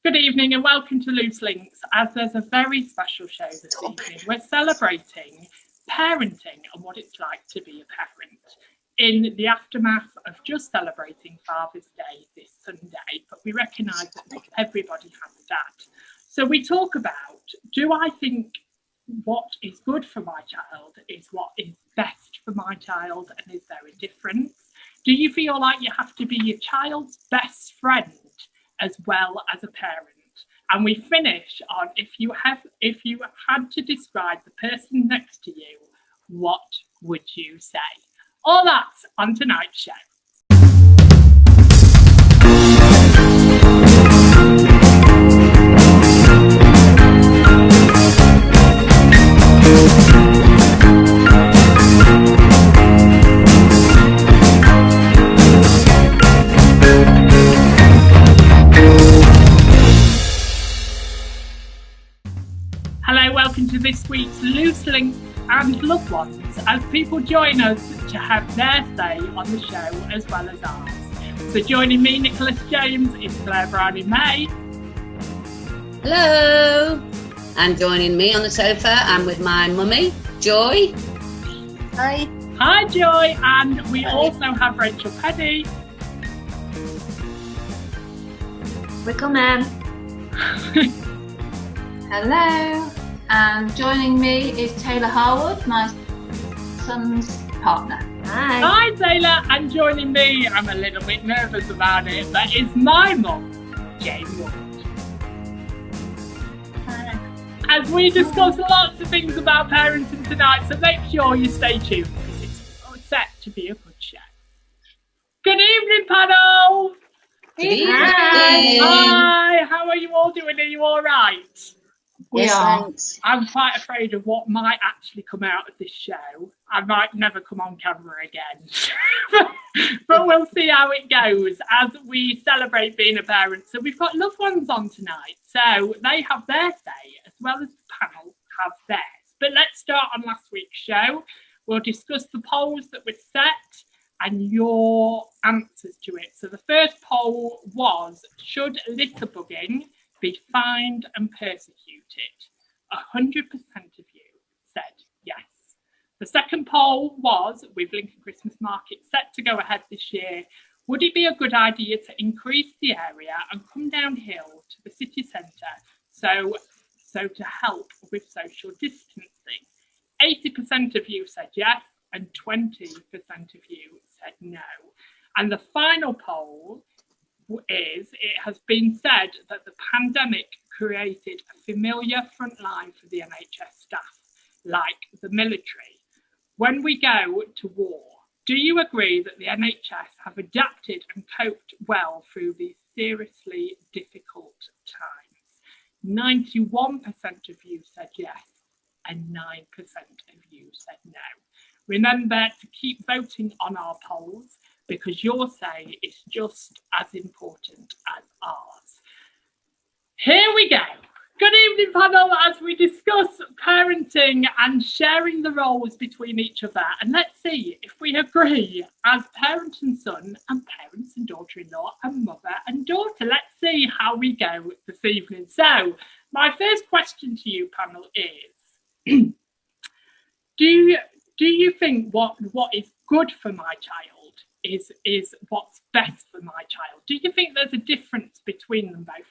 Good evening and welcome to Loose Links. As there's a very special show this evening, we're celebrating parenting and what it's like to be a parent in the aftermath of just celebrating Father's Day this Sunday, but we recognise that not everybody has that. So we talk about, do I think what is good for my child is what is best for my child, and is there a difference? Do you feel like you have to be your child's best friend as well as a parent? And we finish on if you had to describe the person next to you, what would you say? All that's on tonight's show. Hello, welcome to this week's Loose Linc and Loved Ones, as people join us to have their say on the show as well as ours. So joining me, Nicholas James, is Claire Brownie May. Hello. And joining me on the sofa, I'm with my mummy, Joy. Hi. Hi, Joy. And we also have Rachel Petty. Welcome. Hello. And joining me is Taylor Harwood, my son's partner. Hi. Hi, Taylor. And joining me, I'm a little bit nervous about it, but it's my mum, Jane Wood. Hi. As we discuss lots of things about parenting tonight, so make sure you stay tuned because it's set to be a good show. Good evening, panel. Good evening. Hi. How are you all doing? Are you all right? We are. Thanks. I'm quite afraid of what might actually come out of this show. I might never come on camera again. But we'll see how it goes as we celebrate being a parent. So we've got loved ones on tonight. So they have their say as well as the panel have theirs. But let's start on last week's show. We'll discuss the polls that were set and your answers to it. So the first poll was, should litter bugging be fined and persecuted? 100% of you said yes. The second poll was, with Lincoln Christmas Market set to go ahead this year, would it be a good idea to increase the area and come downhill to the city centre so to help with social distancing? 80% of you said yes and 20% of you said no. And the final poll is, it has been said that the pandemic created a familiar front line for the NHS staff, like the military. When we go to war, do you agree that the NHS have adapted and coped well through these seriously difficult times? 91% of you said yes and 9% of you said no. Remember to keep voting on our polls, because your say is just as important as ours. Here we go. Good evening, panel, as we discuss parenting and sharing the roles between each other. And let's see if we agree as parent and son and parents and daughter-in-law and mother and daughter. Let's see how we go this evening. So my first question to you, panel, is do you think what is good for my child is what's best for my child? Do you think there's a difference between them both,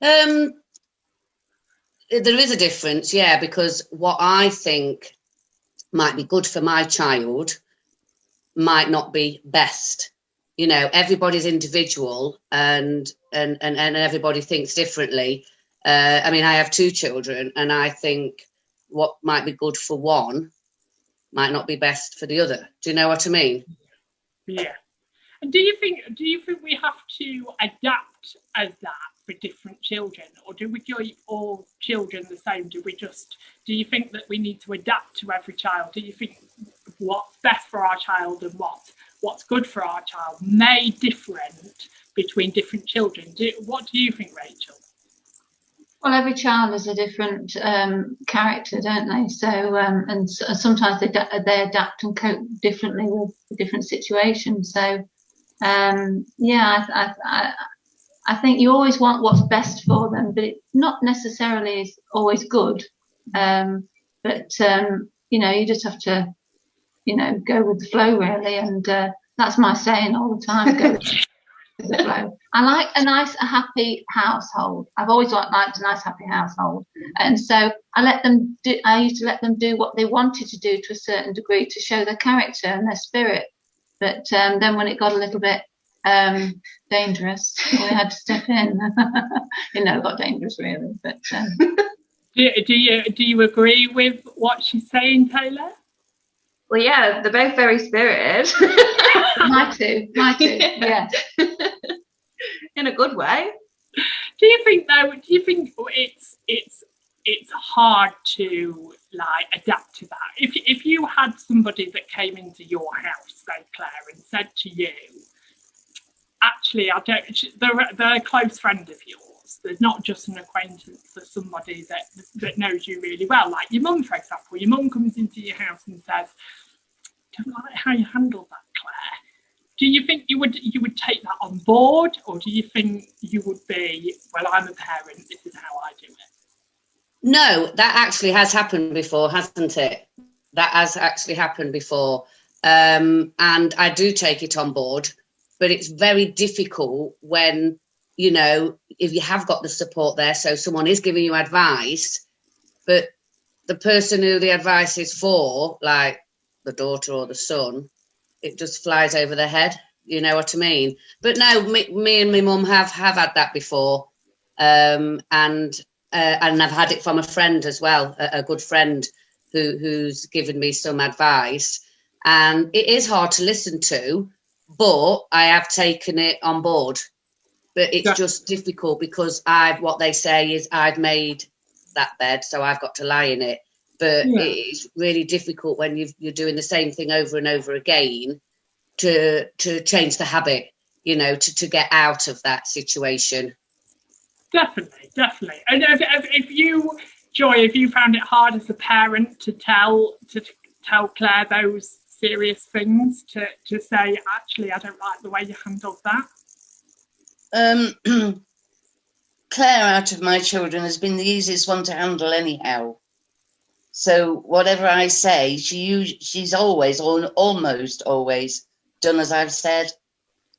Claire? There is a difference, yeah, because what I think might be good for my child might not be best. You know, everybody's individual and everybody thinks differently. I mean, I have two children, and I think what might be good for one might not be best for the other. Do you know what I mean? Yeah. And do you think we have to adapt as that for different children, or do we keep all children the same? Do you think that we need to adapt to every child? Do you think what's best for our child and what's good for our child may different between different children? What do you think, Rachel? Well, every child is a different character, don't they? So, and sometimes they adapt and cope differently with different situations. So, yeah, I think you always want what's best for them, but it's not necessarily is always good. You just have to, go with the flow really. And that's my saying all the time, go with the flow. I like a nice, happy household. I've always liked a nice, happy household. And so I used to let them do what they wanted to do to a certain degree to show their character and their spirit. But then when it got a little bit dangerous, we had to step in. It got dangerous really. But do you agree with what she's saying, Taylor? Well, yeah, they're both very spirited. My two, yeah. In a good way. Do you think it's hard to adapt to that? If you had somebody that came into your house, say Claire, and said to you, actually, they're a close friend of yours. They're not just an acquaintance, they're somebody that knows you really well. Like your mum, for example. Your mum comes into your house and says, I don't like how you handle that, Claire. Do you think you would take that on board, or do you think you would be, well, I'm a parent, this is how I do it? No, that actually has happened before, hasn't it? That has actually happened before. And I do take it on board, but it's very difficult when, if you have got the support there, so someone is giving you advice, but the person who the advice is for, like the daughter or the son, it just flies over their head. You know what I mean? But no, me and my mum have had that before. And I've had it from a friend as well, a good friend who's given me some advice. And it is hard to listen to, but I have taken it on board. But it's just difficult because what they say is I've made that bed, so I've got to lie in it. But it's really difficult when you're doing the same thing over and over again to change the habit, to get out of that situation. Definitely. And if you found it hard as a parent to tell Claire those serious things, to say, actually, I don't like the way you handled that? Claire, out of my children, has been the easiest one to handle anyhow. So whatever I say, she's always, or almost always, done as I've said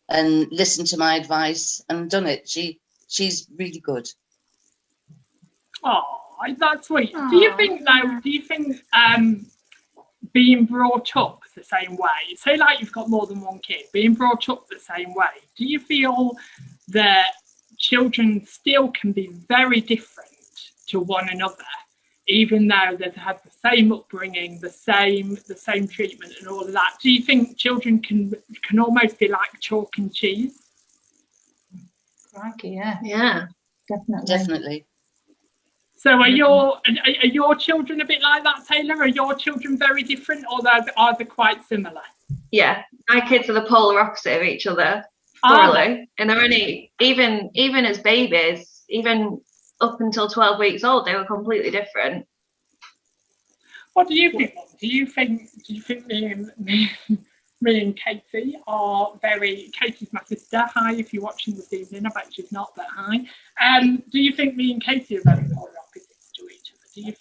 and listened to my advice and done it. She's really good. Oh, that's sweet. Do you think being brought up the same way, say like you've got more than one kid, being brought up the same way, do you feel that children still can be very different to one another, even though they've had the same upbringing, the same treatment and all of that? Do you think children can almost be like chalk and cheese? Crikey, yeah. Yeah. Definitely. So are your children a bit like that, Taylor? Are your children very different, or are they quite similar? Yeah, my kids are the polar opposite of each other, thoroughly. And they're only, even as babies, even up until 12 weeks old, they were completely different. What do you think? Do you think me and Katie are Katie's my sister. Hi, if you're watching this evening. I bet she's not, but hi. Do you think me and Katie are very polar opposites to each other? Do you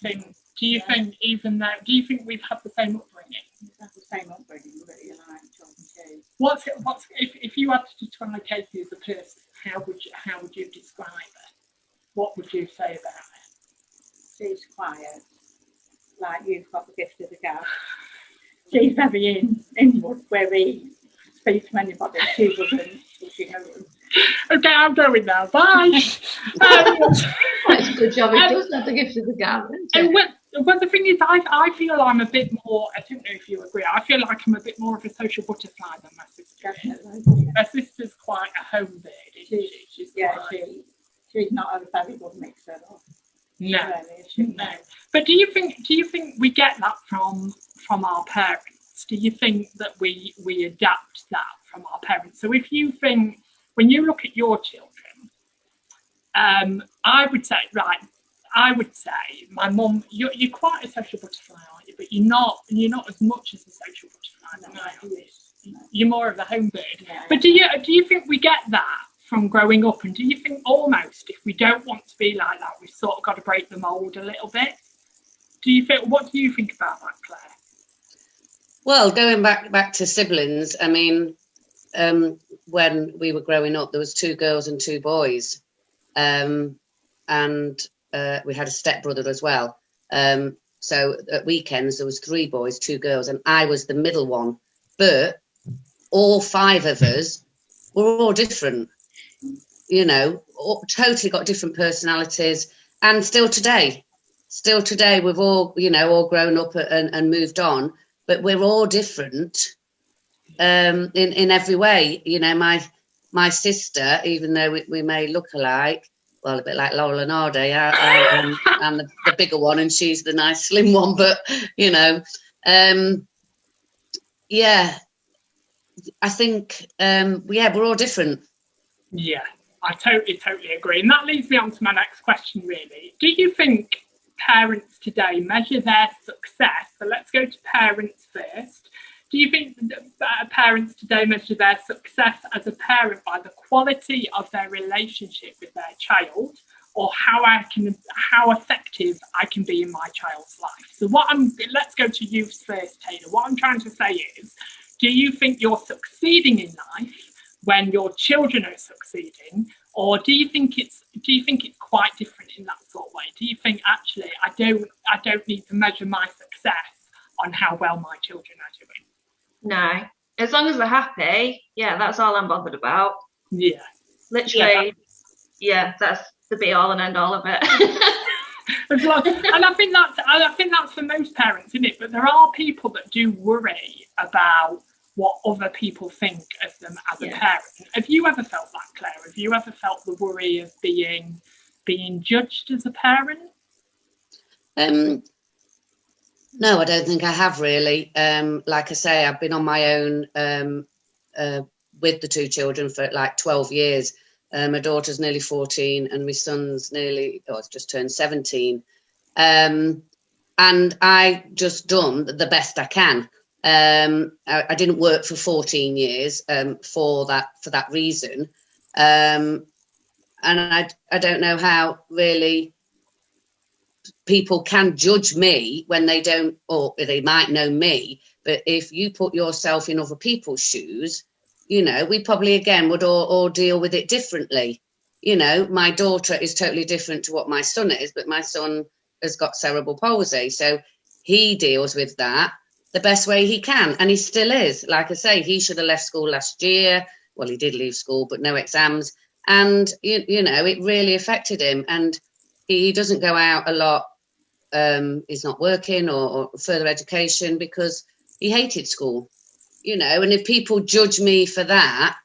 think we've had the same upbringing? We've had the same upbringing, but you like talking to. What's if you had to describe Katie as a person, how would you describe her? What would you say about her? She's quiet, like you've got the gift of the gab. She's very inward, where he speaks to anybody. She doesn't. Okay, I'm going now. Bye. It's a good job. He does have the gift of the gab. Well, the thing is, I feel I'm a bit more. I don't know if you agree. I feel like I'm a bit more of a social butterfly than my sister. Definitely. My sister's quite a home bird, isn't she? She's not a very good mixer. No. But do you think we get that from our parents? Do you think that we adapt that from our parents? So if you think, when you look at your children, I would say my mum, you're quite a social butterfly, aren't you? But you're not as much as a social butterfly than I am. You're more of a home bird. Yeah. But do you think we get that from growing up? And do you think almost if we don't want to be like that, we've sort of got to break the mould a little bit? What do you think about that, Claire? Well, going back to siblings, I mean, when we were growing up, there was 2 girls and 2 boys, and we had a stepbrother as well. So at weekends there was 3 boys, 2 girls, and I was the middle one. But all 5 of us were all different, you know, totally got different personalities. And still today we've all, you know, all grown up and moved on, but we're all different in every way. You know, my sister, even though we may look alike, well, a bit like Laurel and Hardy, I'm the bigger one and she's the nice slim one, but, you know, yeah, I think, we're all different. Yeah, I totally agree. And that leads me on to my next question, really. Do you think parents today measure their success? So let's go to parents first. Do you think that parents today measure their success as a parent by the quality of their relationship with their child, or how effective I can be in my child's life? So let's go to you first, Taylor. What I'm trying to say is, do you think you're succeeding in life when your children are succeeding, or do you think it's quite different in that sort of way? Do you think actually I don't need to measure my success on how well my children are doing? No, as long as they're happy, yeah, that's all I'm bothered about. Yeah, literally, yeah, that's the be all and end all of it. and I think that's for most parents, isn't it? But there are people that do worry about what other people think of them as a parent. Have you ever felt that, Claire? Have you ever felt the worry of being judged as a parent? No, I don't think I have really. Like I say, I've been on my own with the 2 children for like 12 years. My daughter's nearly 14 and my son's just turned 17. And I just done the best I can. I didn't work for 14 years for that reason. And I don't know how really people can judge me when they don't, or they might know me, but if you put yourself in other people's shoes, you know, we probably again would all deal with it differently. You know, my daughter is totally different to what my son is, but my son has got cerebral palsy, so he deals with that the best way he can, and he still is. Like I say, he should have left school last year. Well, he did leave school, but no exams, and you know, it really affected him, and he doesn't go out a lot. He's not working or further education because he hated school, you know. And if people judge me for that,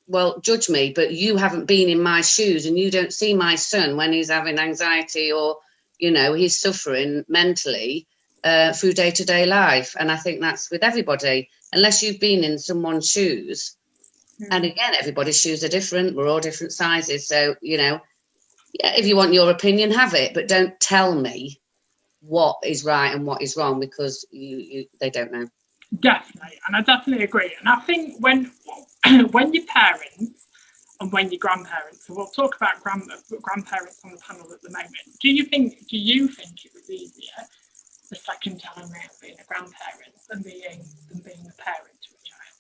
well, judge me, but you haven't been in my shoes and you don't see my son when he's having anxiety or, you know, he's suffering mentally through day-to-day life. And I think that's with everybody, unless you've been in someone's shoes. And again, everybody's shoes are different. We're all different sizes. So, you know, yeah, if you want your opinion, have it, but don't tell me what is right and what is wrong, because they don't know. Definitely, and I definitely agree. And I think when your parents and when your grandparents, so we'll talk about grandparents on the panel at the moment. Do you think it was easier the second time around being a grandparent than being a parent to a child?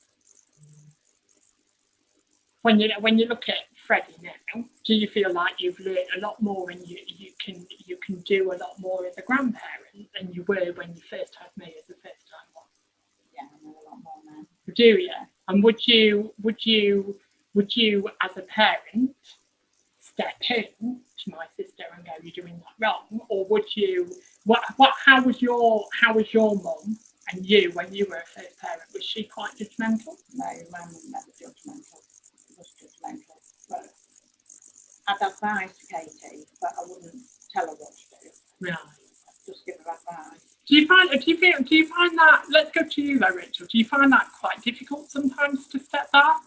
When you look at Freddie now, do you feel like you've learned a lot more and you can do a lot more as a grandparent than you were when you first had me as a first time one? Yeah, I know a lot more now. Do you? And would you as a parent step in to my sister and go, you're doing that wrong? Or would you how was your mum and you when you were a first parent? Was she quite judgmental? No, mum was never judgmental. It was judgmental. But I'd advise Katie, but I wouldn't tell her what to do. Right. I'd just give her advice. Do you find that, let's go to you though, Rachel, do you find that quite difficult sometimes to step back?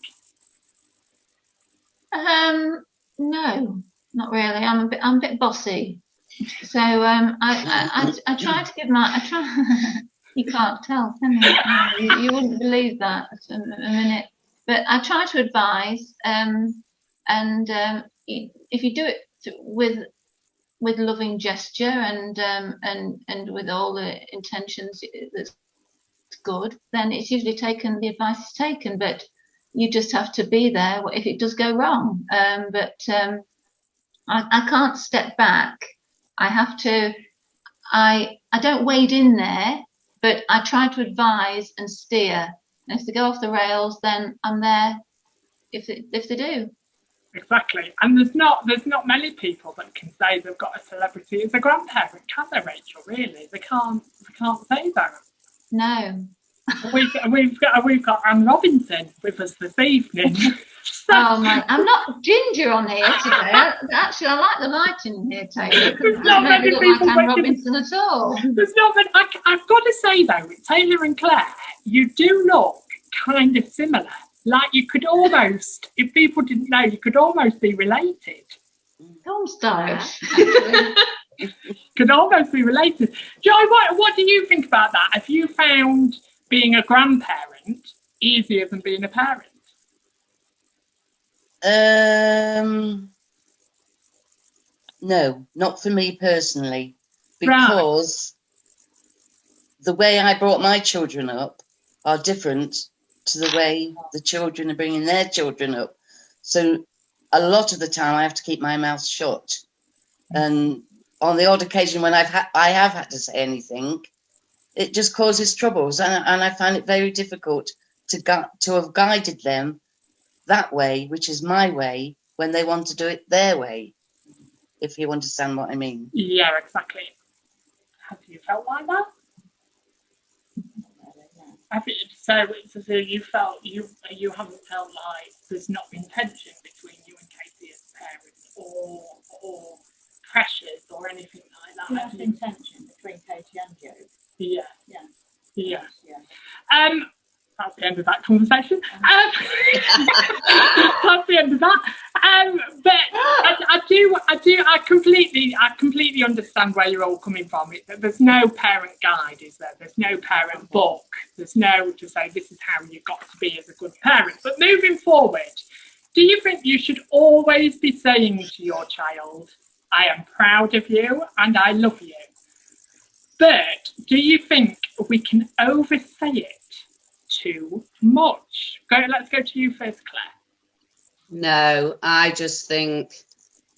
No, not really. I'm a bit bossy. So I try to give you can't tell, can you? You wouldn't believe that in a minute. But I try to advise, and if you do it with loving gesture and with all the intentions that's good, then it's usually taken. The advice is taken, but you just have to be there if it does go wrong. I can't step back. I have to. I don't wade in there, but I try to advise and steer. And if they go off the rails, then I'm there. If they do. Exactly. And there's not many people that can say they've got a celebrity as a grandparent, can they, Rachel? Really, they can't say that. No. We've got Anne Robinson with us this evening. Oh man, I'm not ginger on here today. Actually, I like the lighting in here, Taylor. There's not many people like Anne Robinson at all. There's not many. I've got to say though, Taylor and Claire, you do look kind of similar. Like you could almost, if people didn't know, you could almost be related. Film style. Could almost be related. Joy, what do you think about that? Have you found being a grandparent easier than being a parent? No, not for me personally, because the way I brought my children up are different to the way the children are bringing their children up. So a lot of the time I have to keep my mouth shut. And on the odd occasion when I have had to say anything, it just causes troubles. And I find it very difficult to have guided them that way, which is my way, when they want to do it their way, if you understand what I mean. Yeah, exactly. Have you felt like that? Have you, so you felt you haven't felt like there's not been tension between you and Katie as parents, or pressures or anything like that? There's been tension between Katie and you. Yeah. Yeah. Yeah. Yeah. That's the end of that conversation. That's the end of that. But I completely understand where you're all coming from. There's no parent guide, is there? There's no parent book. There's no to say this is how you've got to be as a good parent. But moving forward, do you think you should always be saying to your child, I am proud of you and I love you? But do you think we can oversay it too much? Let's go to you first, Claire. No, I just think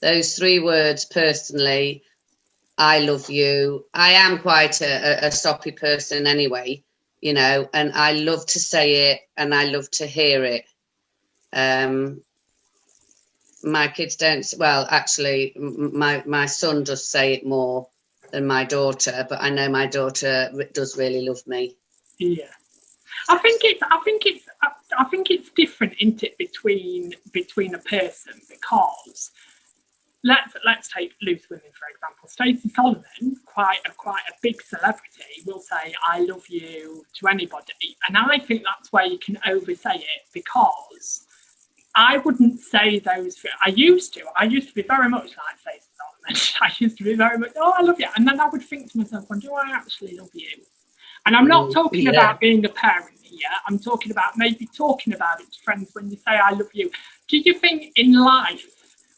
those 3 words personally, I love you. I am quite a soppy person anyway, you know, and I love to say it and I love to hear it. My kids don't, well, actually, my son does say it more than my daughter, but I know my daughter does really love me. Yeah. I think it's different, isn't it, between a person, because let's take Loose Women for example. Stacey Solomon, quite a big celebrity, will say I love you to anybody, and I think that's where you can oversay it, because I wouldn't say those. I used to be very much like Stacey Solomon. I used to be very much, oh, I love you, and then I would think to myself, well, do I actually love you? And I'm not talking about being a parent here. I'm talking about maybe talking about it to friends when you say I love you. Do you think in life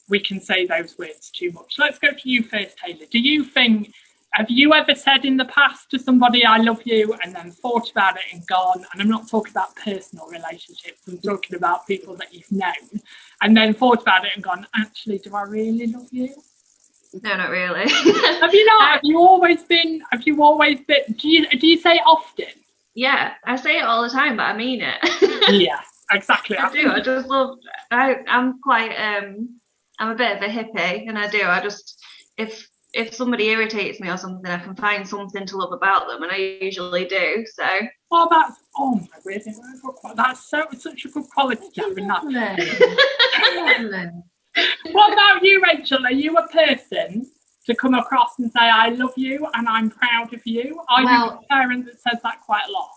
we can say those words too much? Let's go to you first, Taylor. Do you think, have you ever said in the past to somebody I love you and then thought about it and gone, and I'm not talking about personal relationships, I'm talking about people that you've known, and then thought about it and gone, actually, do I really love you? No, not really. Have you not? Have you always been? Do you say it often? Yeah, I say it all the time, but I mean it. Yeah, exactly. I do. I just love. I'm quite. I'm a bit of a hippie, and I do. I just if somebody irritates me or something, I can find something to love about them, and I usually do. So. Oh, my goodness, that's such a good quality to have in that. What about you, Rachel? Are you a person to come across and say, I love you and I'm proud of you? Are you a parent that says that quite a lot?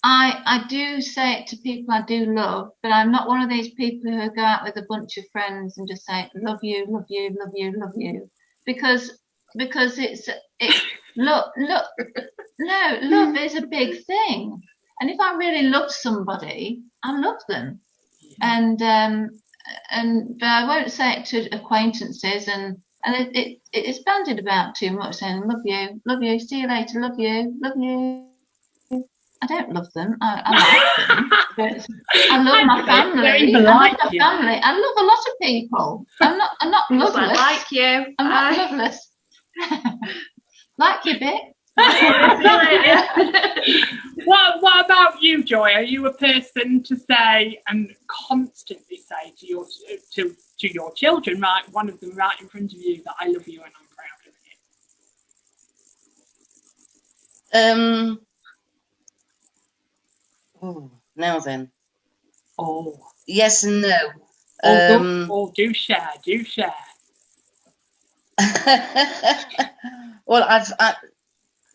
I do say it to people I do love, but I'm not one of these people who go out with a bunch of friends and just say, love you, love you, love you, love you. Because it's love is a big thing. And if I really love somebody, I love them. And but I won't say it to acquaintances, and it's bandied about too much, saying love you, see you later, love you. I don't love them. I like them, but I love my family. I love a lot of people. I'm not loveless. I like you. I'm not loveless. Like you a bit. What about you, Joy? Are you a person to say and constantly say to your children, right, one of them right in front of you, that I love you and I'm proud of you? Oh, now then. Oh. Yes and no. Do share. Well, I've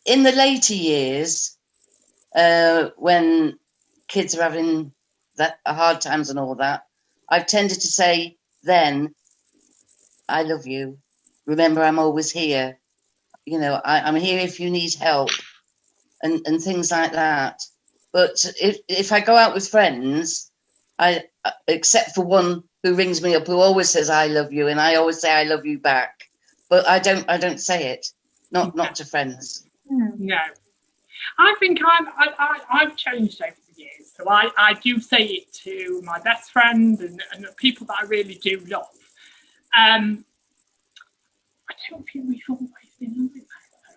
in the later years, when kids are having hard times and all that, I've tended to say then, I love you. Remember, I'm always here. You know, I'm here if you need help, and things like that. But if I go out with friends, I except for one who rings me up who always says I love you, and I always say I love you back. But I don't say it, not to friends. No, I think I've changed over the years. So I do say it to my best friend and the people that I really do love. I don't think we've always been like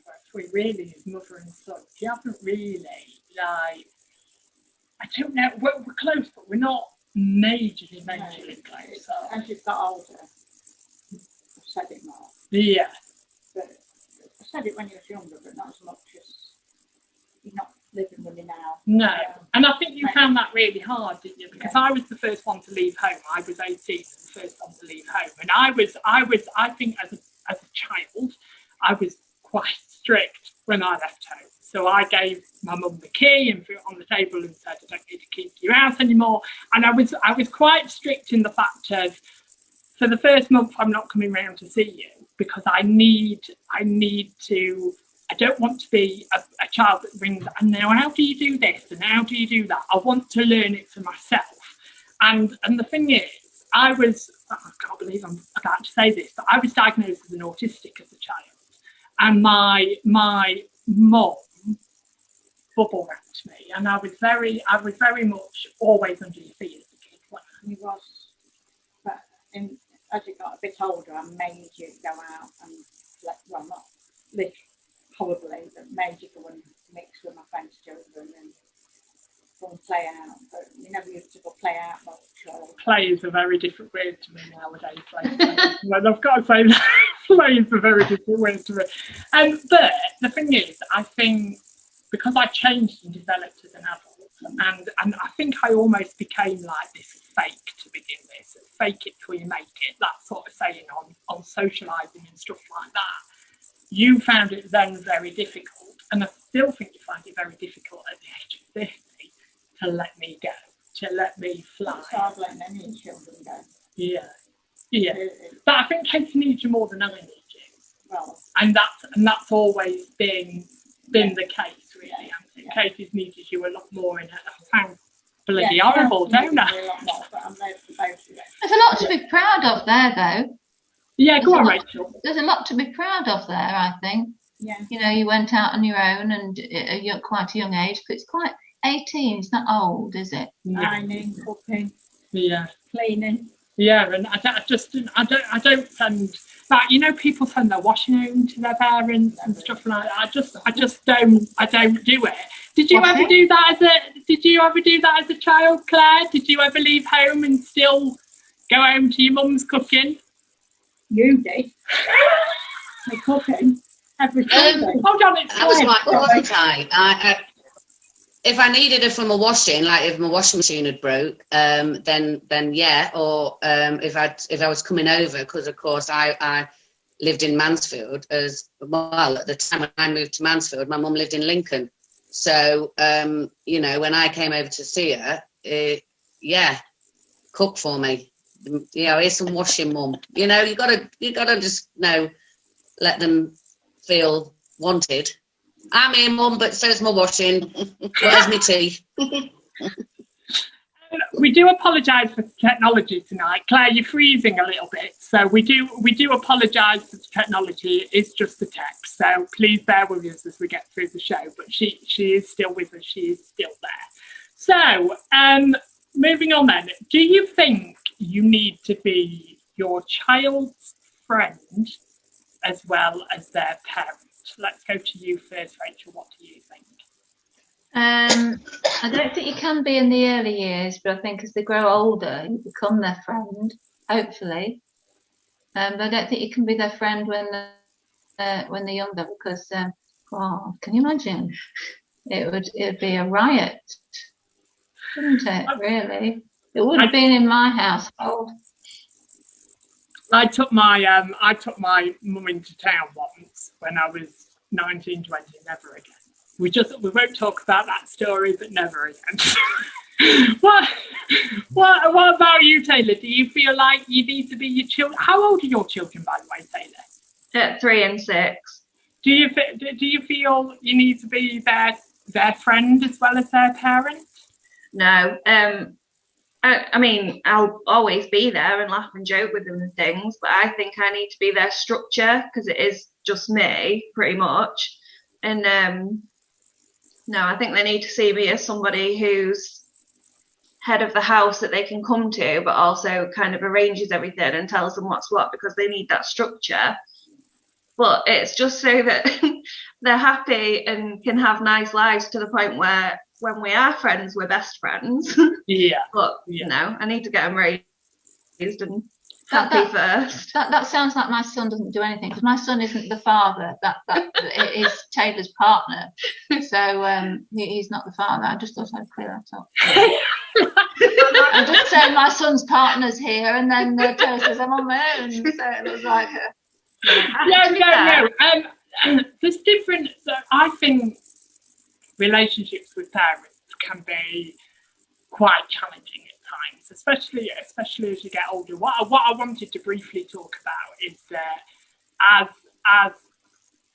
that. We really, as mother and son, you haven't really, like, I don't know, we're close, but we're not majorly close. So. As you've got older, I've said it more. Yeah. But I said it when you was younger, but not as much as you're not living with me now. No. And I think you found that really hard, didn't you? Because I was the first one to leave home. I was 18, the first one to leave home. And I think as a child, I was quite strict when I left home. So I gave my mum the key and threw it on the table and said, I don't need to keep you out anymore. And I was quite strict in the fact of, for the first month, I'm not coming round to see you because I don't want to be a child that rings, and now how do you do this and how do you do that? I want to learn it for myself. And the thing is, I can't believe I'm about to say this, but I was diagnosed as an autistic as a child. And my mum bubble wrapped me, and I was very much always under your feet as a kid. You was, but as you got a bit older, I made you go out and not live horribly, but made you go and mix with my friends' children and go and play out. But you never used to go play out much. Play is a very different word to me nowadays. Well, I've got to say that play is a very different word to me. But the thing is, I think because I changed and developed as an adult, and I think I almost became like this fake to begin with. Fake it till you make it, that sort of saying on socialising and stuff like that. You found it then very difficult, and I still think you find it very difficult at the age of 50 to let me go, to let me fly. It's hard letting any children go. Yeah. But I think Katie needs you more than I need you. Well, and that's always been the case, really. I think Katie's needed you a lot more in her. Sounds bloody horrible, don't I? There's a lot to be proud of there, though. Yeah, go on, Rachel. There's a lot to be proud of there, I think. Yeah. You know, you went out on your own and at quite a young age, but it's quite 18. It's not old, is it? Ironing, cooking, cleaning. Yeah, and I don't send that. You know, people send their washing home to their parents and stuff like that. I just don't do it. Did you ever do that as a child, Claire? Did you ever leave home and still go home to your mum's cooking? You did. The cooking every Sunday. Hold on, it's I was like all the time. If I needed her from a washing, like if my washing machine had broke, then yeah. Or if I was coming over, because of course I lived in Mansfield as well at the time when I moved to Mansfield. My mum lived in Lincoln, so you know, when I came over to see her, cook for me. You know, here's some washing, mum. You know, you gotta just let them feel wanted. I'm here, mum, but so's my washing. Where's my tea? We do apologise for the technology tonight. Claire, you're freezing a little bit, so we do apologise for the technology. It's just the text, so please bear with us as we get through the show. But she is still with us. She is still there. So, moving on then. Do you think you need to be your child's friend as well as their parent? Let's go to you first, Rachel. What do you think? I don't think you can be in the early years, but I think as they grow older, you become their friend, hopefully. But I don't think you can be their friend when they're younger, because can you imagine? It would be a riot, wouldn't it? Really, it wouldn't have been in my household. I took my mum into town once when I was 19, 20. Never again. We won't talk about that story, but never again. What about you, Taylor? Do you feel like you need to be your children? How old are your children, by the way, Taylor? 3 and 6. Do you feel you need to be their friend as well as their parent? No. I mean, I'll always be there and laugh and joke with them and things, but I think I need to be their structure, because it is just me, pretty much. And no, I think they need to see me as somebody who's head of the house that they can come to, but also kind of arranges everything and tells them what's what, because they need that structure. But it's just so that they're happy and can have nice lives, to the point where when we are friends, we're best friends. Yeah. But, you know, I need to get them raised and happy first. That sounds like my son doesn't do anything, because my son isn't the father. That is Taylor's partner. So he's not the father. I just thought I'd clear that up. I just said my son's partner's here, and then Taylor says I'm on my own. So it was like no. There's different. So I think relationships with parents can be quite challenging at times, especially as you get older. What I wanted to briefly talk about is that as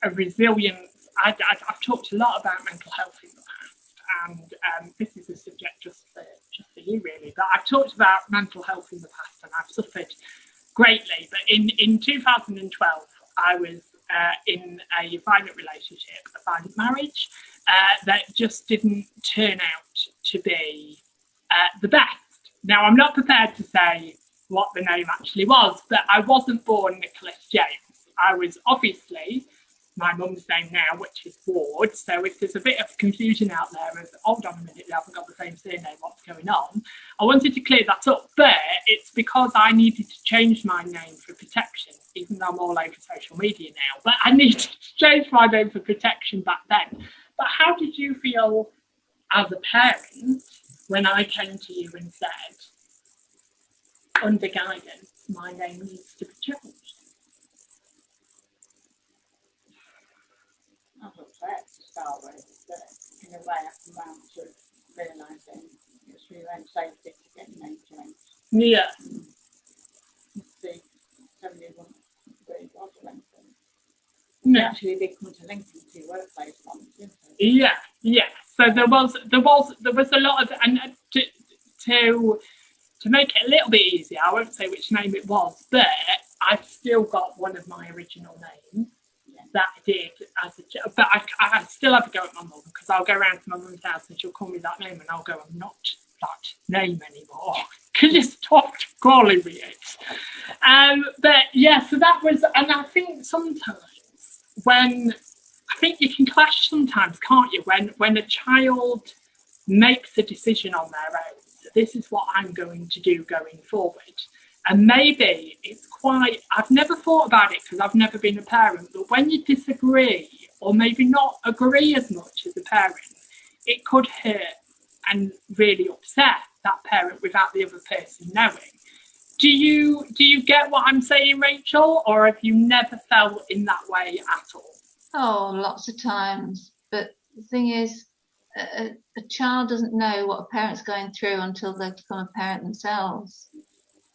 a resilience, I've talked a lot about mental health in the past, and this is a subject just for you really. But I've talked about mental health in the past, and I've suffered greatly. But in 2012, I was in a violent relationship, a violent marriage, that just didn't turn out to be the best. Now, I'm not prepared to say what the name actually was, but I wasn't born Nicholas James. I was obviously my mum's name now, which is Ward. So if there's a bit of confusion out there of, hold on a minute, they haven't got the same surname, what's going on? I wanted to clear that up, but it's because I needed to change my name for protection, even though I'm all over social media now. But I needed to change my name for protection back then. But how did you feel as a parent when I came to you and said, under guidance, my name needs to be changed? I was upset to start with, but in a way I come round to realising it's for your own safety to get your name changed. Yeah. See, somebody wouldn't really was a Lincoln. No. Actually, they come to Lincoln to your workplace once, didn't they? Yeah. So there was a lot of, and to make it a little bit easier, I won't say which name it was, but I've still got one of my original names that I did as a, but I still have to go at my mum, because I'll go around to my mum's house and she'll call me that name, and I'll go, I'm not that name anymore. Can you stop calling me it? But yeah, so that was, and I think sometimes I think you can clash sometimes, can't you? When a child makes a decision on their own, this is what I'm going to do going forward. And maybe it's I've never thought about it because I've never been a parent, but when you disagree, or maybe not agree as much as a parent, it could hurt and really upset that parent without the other person knowing. Do you get what I'm saying, Rachel, or have you never felt in that way at all? Oh, lots of times. But the thing is, a child doesn't know what a parent's going through until they become a parent themselves.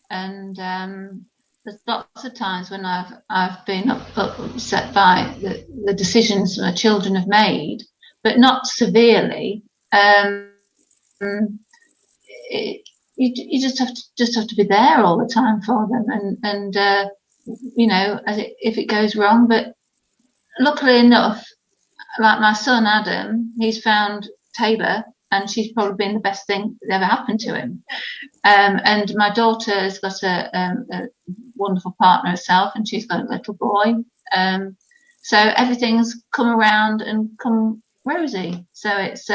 And there's lots of times when I've been upset by the decisions my children have made, but not severely. you just have to be there all the time for them, and you know, if it goes wrong. But luckily enough, like my son Adam, he's found Taylor, and she's probably been the best thing that ever happened to him. And my daughter has got a wonderful partner herself, and she's got a little boy. So everything's come around and come rosy. So it's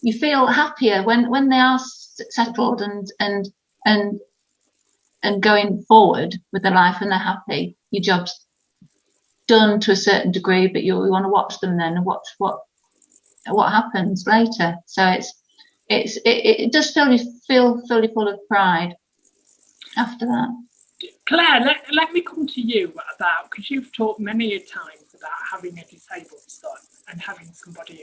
you feel happier when they are settled and going forward with their life, and they're happy. Your job's done to a certain degree, but you want to watch them then and watch what happens later. So it does feel full of pride after that. Claire, let me come to you about, because you've talked many a times about having a disabled son and having somebody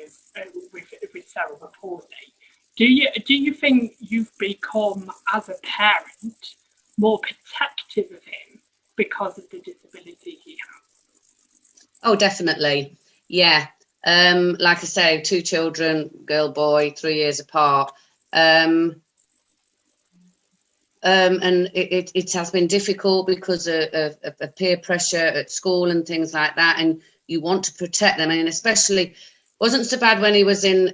with cerebral palsy. Do you think you've become, as a parent, more protective of him because of the disability he has? Oh, definitely. Yeah. Like I say, 2 children, girl, boy, 3 years apart. And it has been difficult because of peer pressure at school and things like that. And you want to protect them. And especially, wasn't so bad when he was in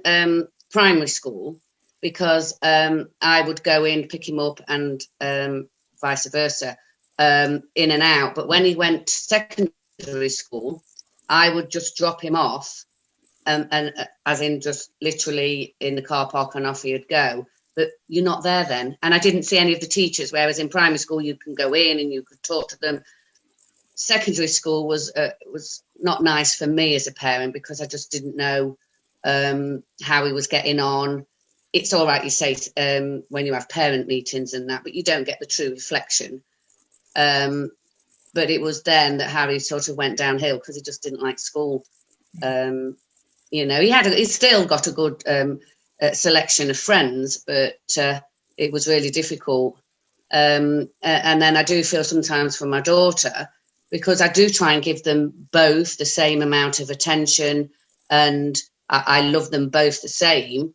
primary school, because I would go in, pick him up, and vice versa, in and out. But when he went to secondary school, I would just drop him off, and as in just literally in the car park, and off he'd go. But you're not there then. And I didn't see any of the teachers, whereas in primary school you can go in and you could talk to them. Secondary school was not nice for me as a parent, because I just didn't know how he was getting on. It's all right, you say, when you have parent meetings and that, but you don't get the true reflection. But it was then that Harry sort of went downhill, because he just didn't like school. You know, he's still got a good selection of friends, but it was really difficult. And then I do feel sometimes for my daughter, because I do try and give them both the same amount of attention, and I love them both the same.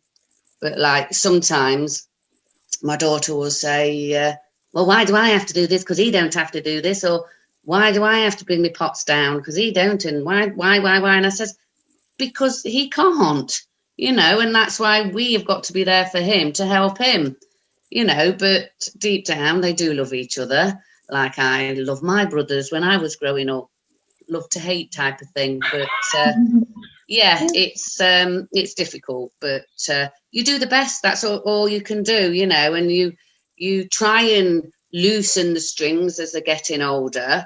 But like sometimes my daughter will say, well, why do I have to do this? Because he don't have to do this. Or why do I have to bring my pots down? Because he don't. And why? And I says, because he can't, you know, and that's why we have got to be there for him, to help him, you know. But deep down, they do love each other. Like I love my brothers when I was growing up, love to hate type of thing. But yeah, it's difficult, but you do the best. That's all you can do, you know. And you try and loosen the strings as they're getting older,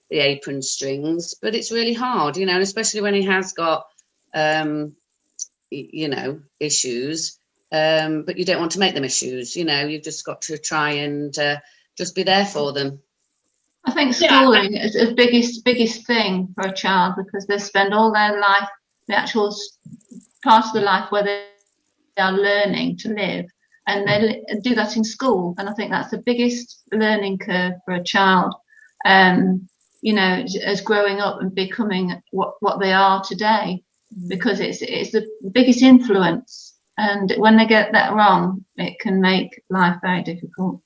the apron strings. But it's really hard, you know, and especially when he has got, you know, issues. But you don't want to make them issues, you know. You've just got to try and just be there for them. I think schooling is the biggest thing for a child, because they spend all their life, the actual part of the life where they are learning to live, and they do that in school. And I think that's the biggest learning curve for a child, you know, as growing up and becoming what they are today, because it's the biggest influence. And when they get that wrong, it can make life very difficult.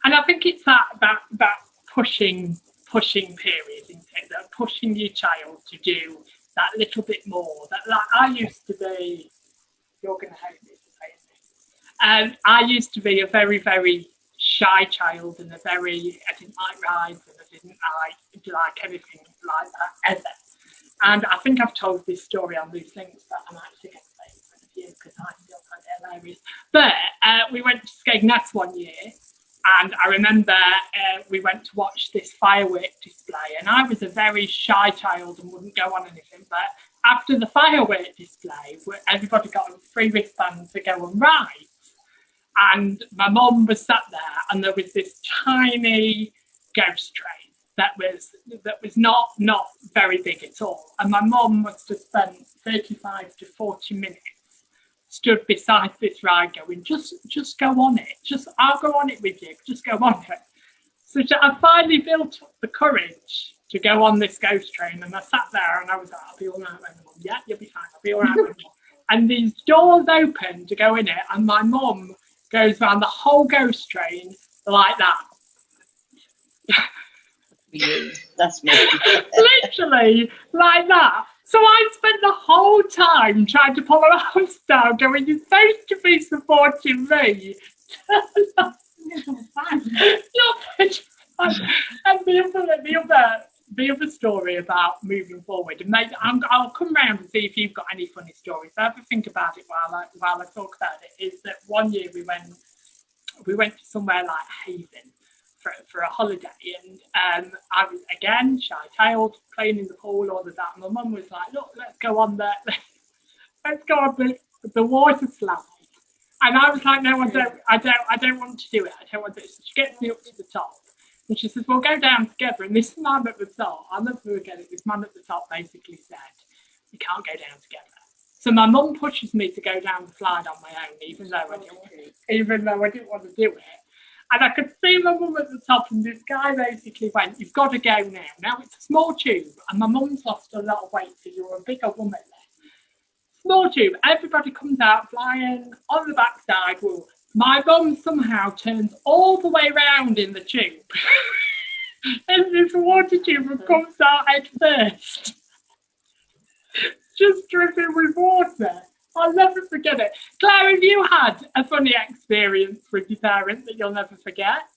And I think it's that pushing period, isn't it? That pushing your child to do that little bit more. That, like, I used to be, you're going to hate this, I used to be a very, very shy child, and I didn't like rides, and I didn't like anything like that ever. And I think I've told this story on Loose Linc, but I'm actually going to say it in front of you because I feel kind of hilarious. But we went to Skegness one year, and I remember we went to watch this firework display, and I was a very shy child and wouldn't go on anything. But after the firework display, everybody got a free wristband to go on rides. And my mum was sat there, and there was this tiny ghost train that was not very big at all. And my mum must have spent 35 to 40 minutes stood beside this ride going, just go on it. I'll go on it with you. Just go on it. So I finally built up the courage to go on this ghost train, and I sat there and I was like, I'll be all right with mum. Yeah, you'll be fine. I'll be all right with mum. And these doors opened to go in it, and my mum goes around the whole ghost train like that. That's me. Literally like that. So I spent the whole time trying to pull her arms down, going, "You're supposed to be supporting me." Not much fun. And the other story about moving forward, and maybe I'll come round and see if you've got any funny stories. So have a think about it while I talk about it. Is that one year we went to somewhere like Haven for a holiday, and I was again shy-tailed, playing in the pool all the time. My mum was like, "Look, let's go on the water slide," and I was like, "No, I don't want to do it. I don't want to." So she gets me up to the top, and she says, "We'll go down together." And this man at the top, I'll never forget it. This man at the top basically said, "We can't go down together." So my mum pushes me to go down the slide on my own, even though I didn't want to do it. And I could see my mum at the top, and this guy basically went, "You've got to go now. Now it's a small tube, and my mum's lost a lot of weight, so you're a bigger woman then." Small tube, everybody comes out flying on the backside. Well, my mum somehow turns all the way round in the tube. And this water tube comes out head first. Just dripping with water. I'll never forget it. Claire, have you had a funny experience with your parents that you'll never forget?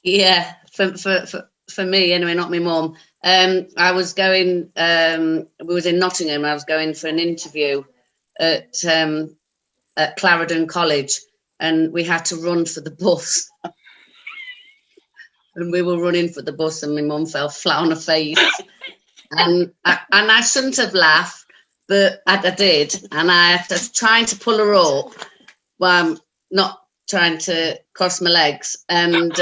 Yeah, for me anyway, not my mum. I was going. We was in Nottingham. I was going for an interview at Clarendon College, and we had to run for the bus. And we were running for the bus, and my mum fell flat on her face. And I shouldn't have laughed, but I did. And I was trying to pull her up while I'm not trying to cross my legs and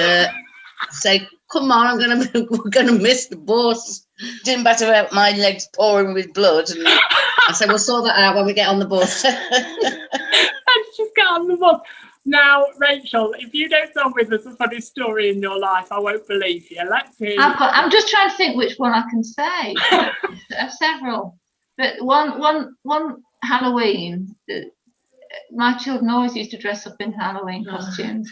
say, "Come on, we're gonna miss the bus." Didn't matter about my legs pouring with blood. And I said, "We'll sort that out when we get on the bus." Let's just get on the bus. Now, Rachel, if you don't tell me there's a funny story in your life, I won't believe you. Let's hear. I'm just trying to think which one I can say. Several, but one Halloween. My children always used to dress up in Halloween costumes,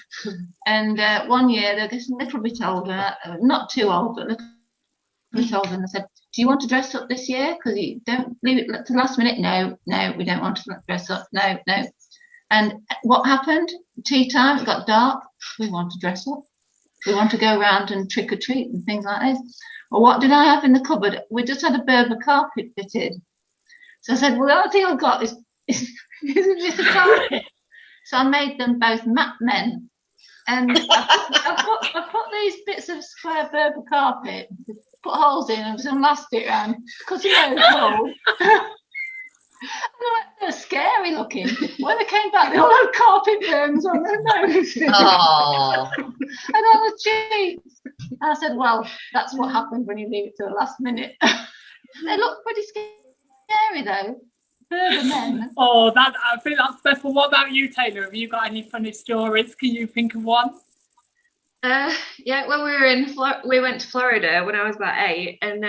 and one year they're getting a little bit older, not too old, but a little bit older, and I said, "Do you want to dress up this year? Because you don't leave it to the last minute." No, we don't want to dress up. No. And what happened? Tea time, it got dark. We want to dress up. We want to go around and trick or treat and things like this. Well, what did I have in the cupboard? We just had a Berber carpet fitted. So I said, "Well, the only thing I've got is a carpet." So I made them both mat men. And I put these bits of square Berber carpet, put holes in and some elastic around, because it's cold. They're scary looking. When they came back, they all had carpet burns on their noses and on the cheeks. And I said, "Well, that's what happens when you leave it to the last minute." They look pretty scary though. Berber men. Oh, I think that's special. What about you, Taylor? Have you got any funny stories? Can you think of one? Yeah, when we went to Florida when I was about 8, and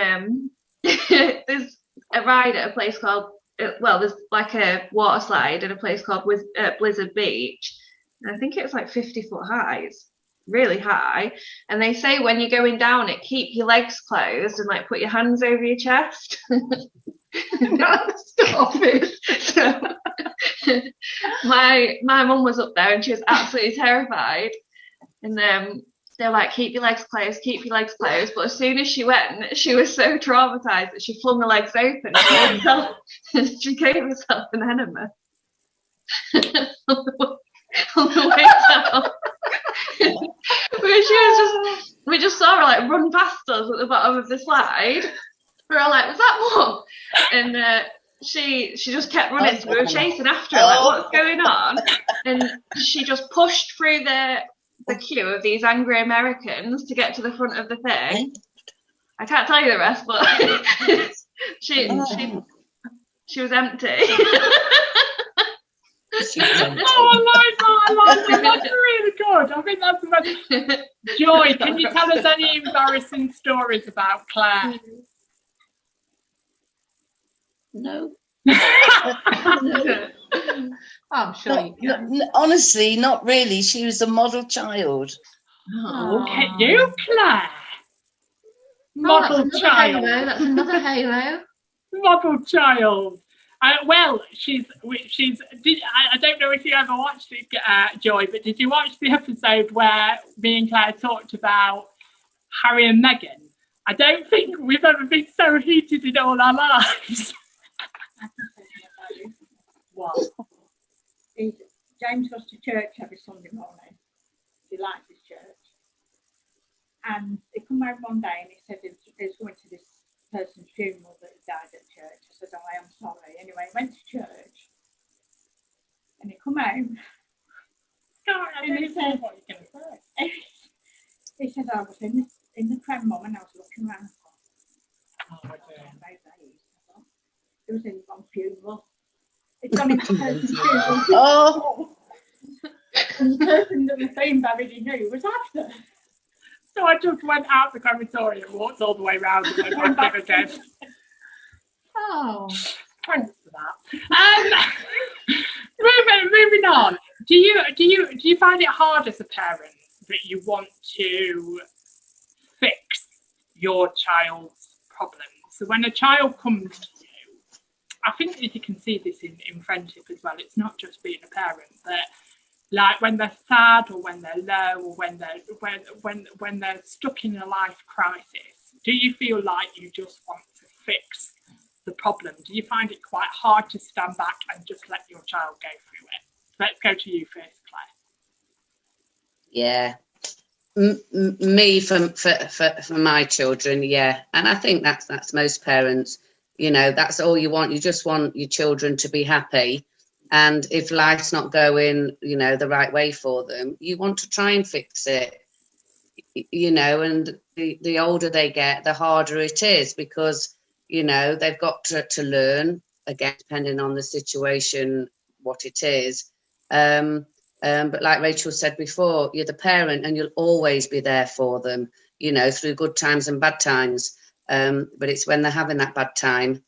there's a ride at a place called. There's like a water slide at a place called Blizzard Beach. And I think it's like 50 foot high. It's really high. And they say when you're going down it, keep your legs closed and like put your hands over your chest. Stop it. So my mum was up there and she was absolutely terrified. And they're like, keep your legs closed. But as soon as she went, she was so traumatized that she flung her legs open and she gave herself an enema on the way down. We just saw her like run past us at the bottom of the slide. We were all like, "Was that one?" And she just kept running. So we were chasing after her, like, "What's going on?" And she just pushed through the queue of these angry Americans to get to the front of the thing. I can't tell you the rest, but she was empty. I like that. That's really good. I think that's amazing. Joy, can you tell us any embarrassing stories about Claire? No. I'm sure you can. Honestly, not really. She was a model child. Look at you, Claire. Oh, that's Model another child. halo. That's another halo. Model child. Well, I don't know if you ever watched it, Joy, but did you watch the episode where me and Claire talked about Harry and Meghan? I don't think we've ever been so heated in all our lives. What? James goes to church every Sunday morning. He likes his church. And he come home one day and he said he was going to this person's funeral that died at church. I said, oh, I am sorry. Anyway, he went to church and he come home. And he said, what are you going to say? He said, I was in the pram, Mum, and I was looking around. Oh, It was in one funeral. It's gone into the person's funeral. Oh, And the person that was being buried, he knew was after. So I just went out the crematorium, walked all the way round, and went back again. Oh. Thanks for that. Moving on. Do you find it hard as a parent that you want to fix your child's problems? So when a child comes to you, I think that you can see this in friendship as well. It's not just being a parent, but like when they're sad or when they're low or when they're stuck in a life crisis, do you feel like you just want to fix the problem? Do you find it quite hard to stand back and just let your child go through it? Let's go to you first, Claire. Yeah. Me for my children, yeah. And I think that's most parents. You know, that's all you want. You just want your children to be happy. And if life's not going, you know, the right way for them, you want to try and fix it. You know, and the older they get, the harder it is because, you know, they've got to learn, again, depending on the situation, what it is. But like Rachel said before, you're the parent and you'll always be there for them, you know, through good times and bad times. But it's when they're having that bad time,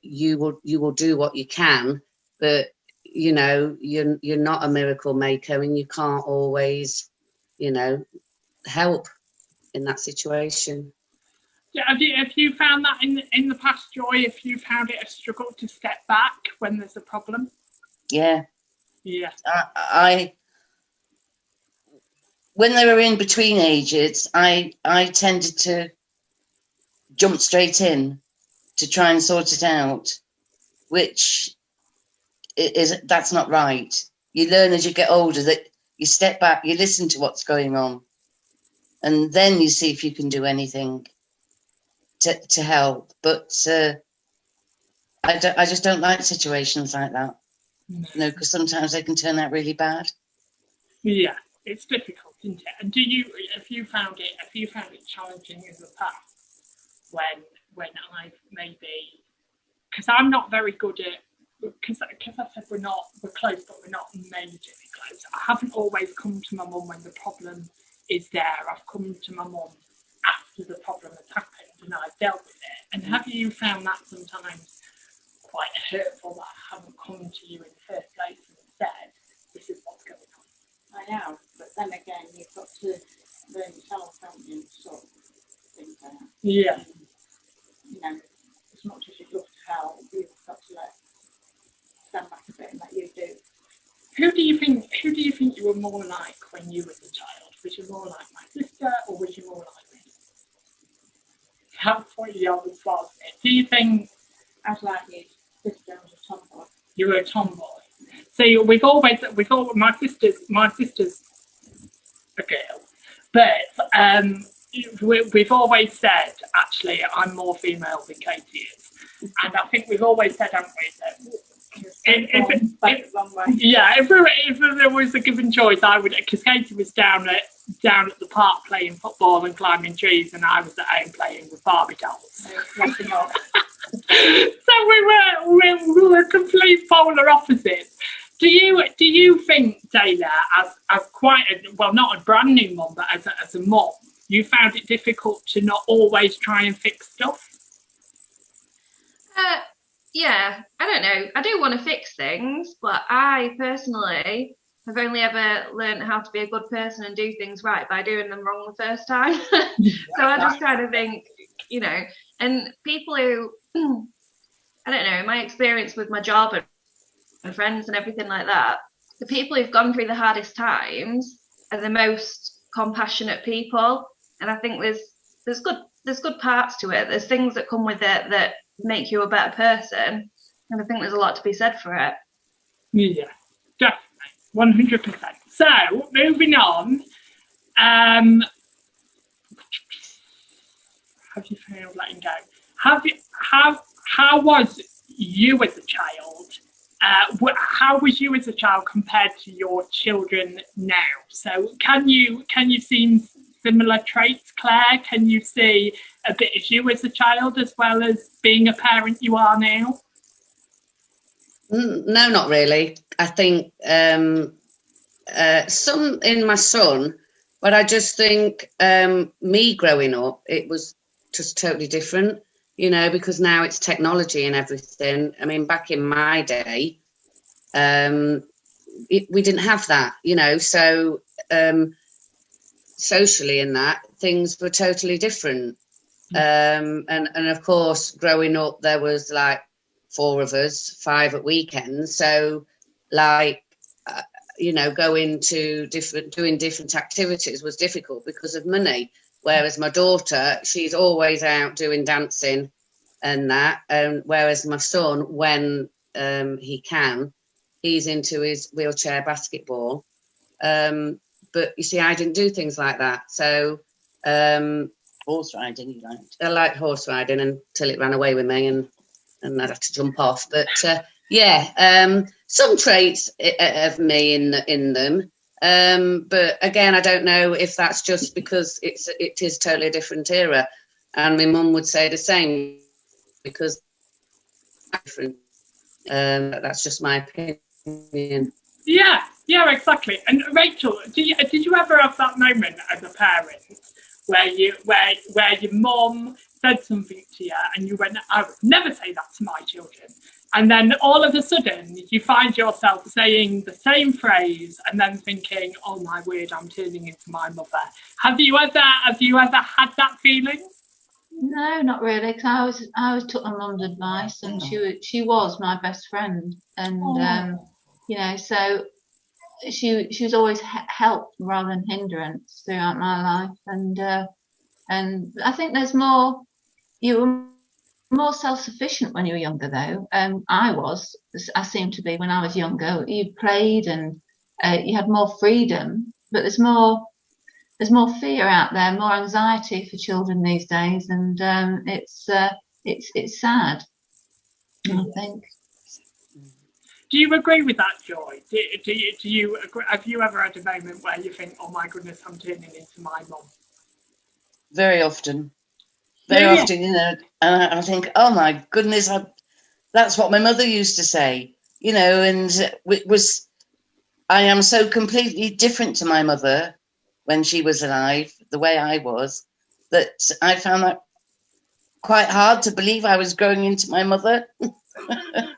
you will do what you can, but you know, you're not a miracle maker and you can't always, you know, help in that situation. Yeah, have you found that in the past, Joy? Have you found it a struggle to step back when there's a problem? yeah. Yeah. I when they were in between ages, I tended to jump straight in to try and sort it out, which that's not right. You learn as you get older that you step back, you listen to what's going on, and then you see if you can do anything to help. But I just don't like situations like that. No, you know, because sometimes they can turn out really bad. Yeah, it's difficult, isn't it? And have you found it challenging in the past when I've maybe, because I'm not very good at, because I said we're close, but we're not majorly close. I haven't always come to my mum when the problem is there. I've come to my mum after the problem has happened and I've dealt with it. And have you found that sometimes quite hurtful that I haven't come to you in the first place and said, this is what's going on? I have, but then again, you've got to learn yourself, haven't you, sort of things out. Yeah. And, you know, as much as you'd love to help, you've got to stand back a bit and let you do. Who do you think you were more like when you were a child? Was you more like my sister or was you more like me? That's what you always was. Do you think I was like your sister, I was a tomboy. You were a tomboy. So my sister's a girl, but we've always said, actually, I'm more female than Katie is, and I think we've always said, haven't we, that if there was a given choice, I would, because Katie was down at the park playing football and climbing trees, and I was at home playing with Barbie dolls. So we were complete polar opposites. Do you think, Taylor, as quite not a brand new mum, but as a mum, you found it difficult to not always try and fix stuff? yeah, I don't know. I do want to fix things, but I personally have only ever learned how to be a good person and do things right by doing them wrong the first time. So I just kind of think, you know, and people who, I don't know, my experience with my job and friends and everything like that, the people who've gone through the hardest times are the most compassionate people. And I think there's good parts to it. There's things that come with it that make you a better person. And I think there's a lot to be said for it. Yeah, definitely, 100%. So moving on, how do you feel letting go? How was you as a child? How was you as a child compared to your children now? So can you see similar traits, Claire? Can you see a bit of you as a child as well as being a parent you are now? No, not really. I think some in my son, but I just think me growing up, it was just totally different, you know, because now it's technology and everything. I mean, back in my day, we didn't have that, you know, so socially in that, things were totally different. And of course, growing up, there was like 4 of us, 5 at weekends. So, like, you know, doing different activities was difficult because of money. Whereas my daughter, she's always out doing dancing and that. Whereas my son, when he can, he's into his wheelchair basketball. But you see, I didn't do things like that. So Horse riding, you liked? I liked horse riding until it ran away with me, and I'd have to jump off. But some traits of me in them. But again, I don't know if that's just because it is totally a different era, and my mum would say the same because different. That's just my opinion. Yeah, exactly. And Rachel, did you ever have that moment as a parent where your mum said something to you and you went, I would never say that to my children, and then all of a sudden you find yourself saying the same phrase and then thinking, oh my word, I'm turning into my mother? Have you ever had that feeling? No, not really. Because I always took my mum's advice, and she was my best friend, and you know, so she was always help rather than hindrance throughout my life, and I think there's more. You were more self-sufficient when you were younger, though. I seemed to be when I was younger. You played and you had more freedom, but there's more fear out there, more anxiety for children these days, and it's sad, I think. Do you agree with that, Joy? Do you agree? Have you ever had a moment where you think, oh my goodness, I'm turning into my mum? Very often. Very often, you know, and I think, oh my goodness, that's what my mother used to say, you know, and I am so completely different to my mother when she was alive, the way I was, that I found that quite hard to believe I was growing into my mother.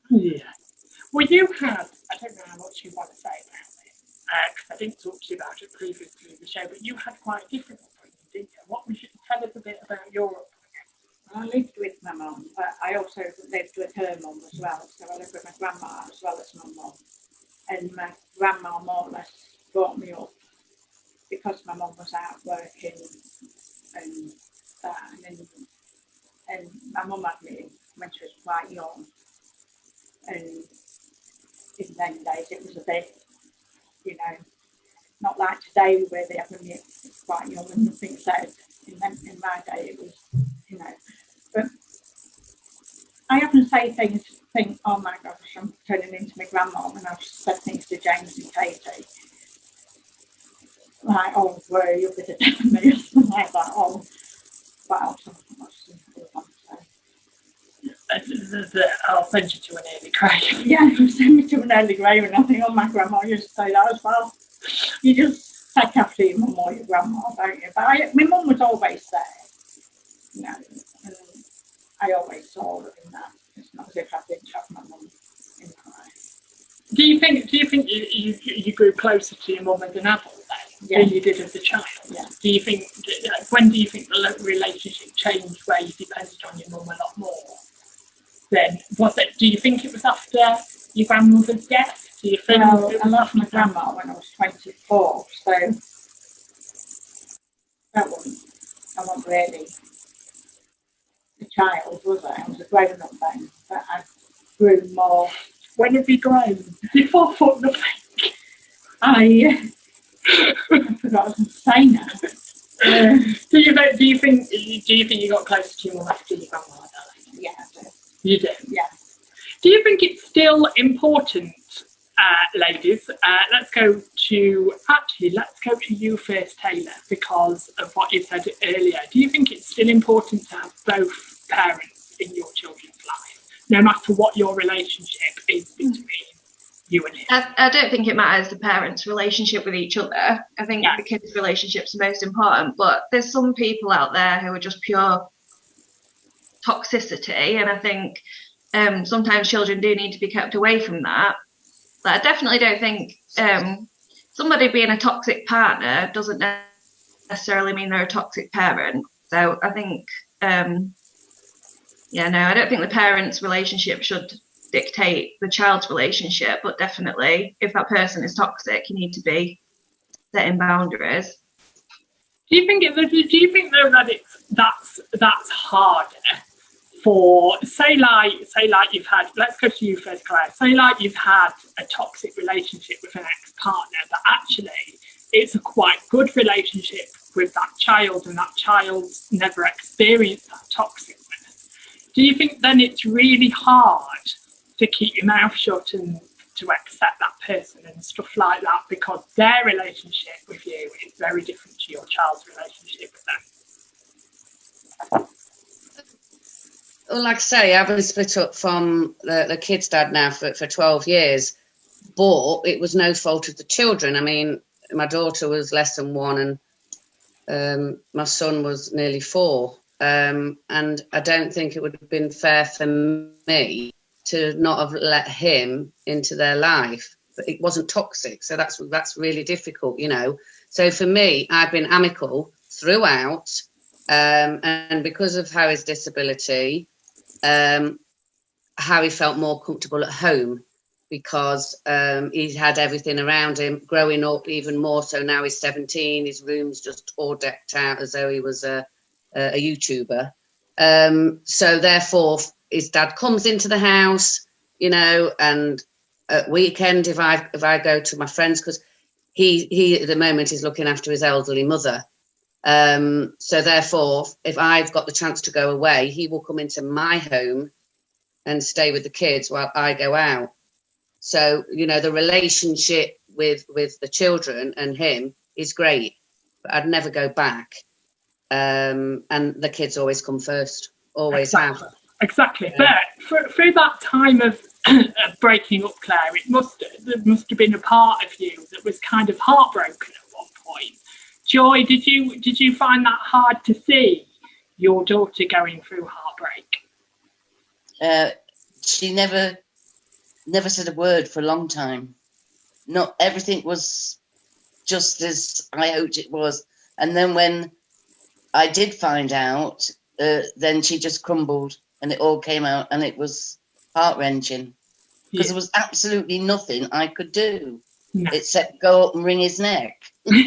Yeah. Well, you had, I don't know how much you want to say about it, because I didn't talk to you about it previously in the show, but you had quite a different upbringing, didn't you? What was you tell us a bit about your upbringing? I lived with my mum, but I also lived with her mum as well. So I lived with my grandma as well as my mum. And my grandma more or less brought me up because my mum was out working and that. And my mum had me when she was quite young. And in them days, it was a bit, you know, not like today where they have me quite young and nothing said. In my day, it was, you know. But I often say things, think, oh my gosh, I'm turning into my grandma, and I've said things to James and Katie. Like, oh, were you with the death of me or something like that? Oh, what else? I'll send you to an early grave. Yeah, you send me to an early grave, and I think, oh, my grandma used to say that as well. You just take after your mum or your grandma, don't you? But my mum was always there, you know, and I always saw her in that. It's not as if I didn't have my mum in my life. Do you think you grew closer to your mum as an adult then than you did as a child? Yeah. Do you think, when do you think the relationship changed where you depended on your mum a lot more? Then do you think it was after your grandmother's death? Do you think I lost my grandma when I was 24, so I wasn't really a child, was I? I was a grown up then, but I grew more. When have you grown? Before foot nothing. I forgot what I was saying now. Do you think you got closer to your mum after your grandma died? Yeah, I do. You do? Yeah. Do you think it's still important, ladies? Let's go to you first, Taylor, because of what you said earlier. Do you think it's still important to have both parents in your children's life, no matter what your relationship is between you and him? I don't think it matters the parents' relationship with each other. I think the kids' relationship's the most important, but there's some people out there who are just pure toxicity, and I think sometimes children do need to be kept away from that. But I definitely don't think somebody being a toxic partner doesn't necessarily mean they're a toxic parent. So I think, I don't think the parents' relationship should dictate the child's relationship, but definitely if that person is toxic, you need to be setting boundaries. Do you think though that that's harder for say like you've had, let's go to you first, Claire, say like you've had a toxic relationship with an ex-partner, but actually it's a quite good relationship with that child and that child's never experienced that toxicness. Do you think then it's really hard to keep your mouth shut and to accept that person and stuff like that because their relationship with you is very different to your child's relationship with them? Well, like I say, I've been split up from the kid's dad now for 12 years, but it was no fault of the children. I mean, my daughter was less than 1 and my son was nearly 4. And I don't think it would have been fair for me to not have let him into their life. But it wasn't toxic, so that's really difficult, you know. So for me, I've been amicable throughout, and because of Harry's disability, Harry felt more comfortable at home because he had everything around him. Growing up, even more so now he's 17, his room's just all decked out as though he was a YouTuber. So therefore, his dad comes into the house, you know, and at weekend if I go to my friends, because he at the moment is looking after his elderly mother. So therefore, if I've got the chance to go away, he will come into my home and stay with the kids while I go out. So, you know, the relationship with the children and him is great, but I'd never go back. And the kids always come first, always have. Exactly. But through that time of breaking up, Claire, there must have been a part of you that was kind of heartbroken at one point. Joy, did you find that hard to see your daughter going through heartbreak? She never said a word for a long time. Not everything was just as I hoped it was. And then when I did find out, then she just crumbled and it all came out, and it was heart-wrenching because there was absolutely nothing I could do except go up and wring his neck. That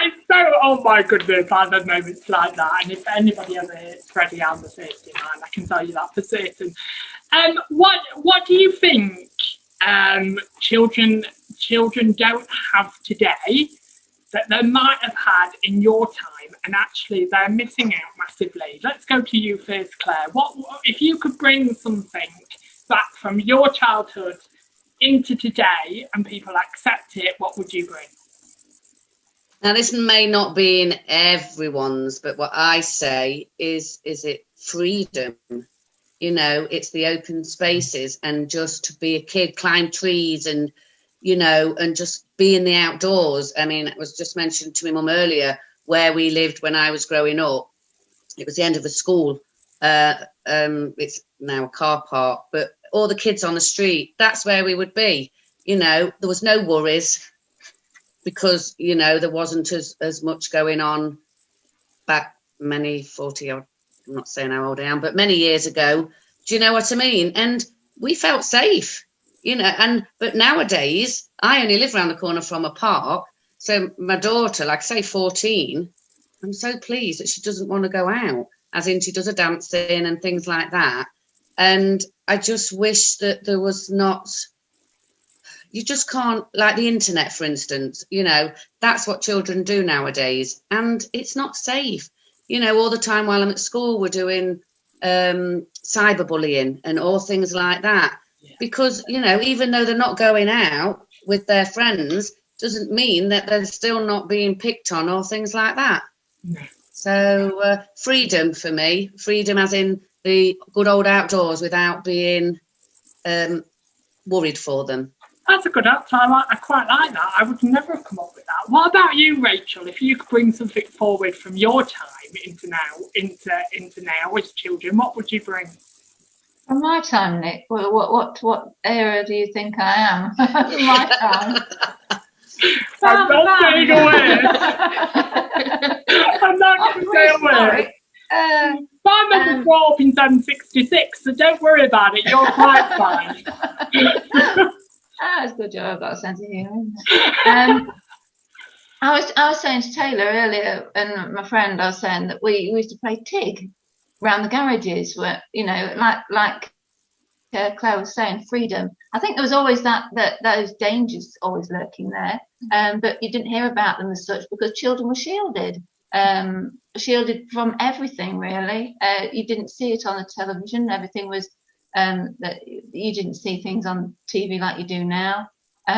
is so, oh my goodness, I've had moments like that, and if anybody ever hits Freddie, I'm the first in line, I can tell you that for certain. What do you think children don't have today that they might have had in your time, and actually they're missing out massively? Let's go to you first, Claire. What if you could bring something back from your childhood into today and people accept it, what would you bring? Now, this may not be in everyone's, but what I say is it freedom? You know, it's the open spaces and just to be a kid, climb trees and, you know, and just be in the outdoors. I mean, it was just mentioned to my mum earlier where we lived when I was growing up. it was the end of a school. It's now a car park, but all the kids on the street, that's where we would be. You know, there was no worries because, you know, there wasn't as much going on back many 40 odd, I'm not saying how old I am, but many years ago. Do you know what I mean? And we felt safe, you know, but nowadays I only live around the corner from a park. So my daughter, like I say, 14, I'm so pleased that she doesn't want to go out, as in she does a dancing and things like that. And I just wish that there was not, you just can't, like the internet, for instance, you know, that's what children do nowadays. And it's not safe. You know, all the time while I'm at school, we're doing cyberbullying and all things like that. Yeah. Because, you know, even though they're not going out with their friends, doesn't mean that they're still not being picked on or things like that. No. So freedom for me, freedom as in the good old outdoors without being worried for them. That's a good answer. I quite like that. I would never have come up with that. What about you, Rachel? If you could bring something forward from your time into now as children, what would you bring? From my time, Nick, what era do you think I am? My time. I'm not saying a word. I'm not going to say a word. My mother grew up in 1966, so don't worry about it. You're quite fine. That's a good job. I've got a sense of humour. I was saying to Taylor earlier, and my friend, I was saying that we used to play tig around the garages, where, you know, like Claire was saying, freedom. I think there was always that those dangers always lurking there, but you didn't hear about them as such because children were shielded from everything, really. You didn't see it on the television. Everything was that you didn't see things on TV like you do now.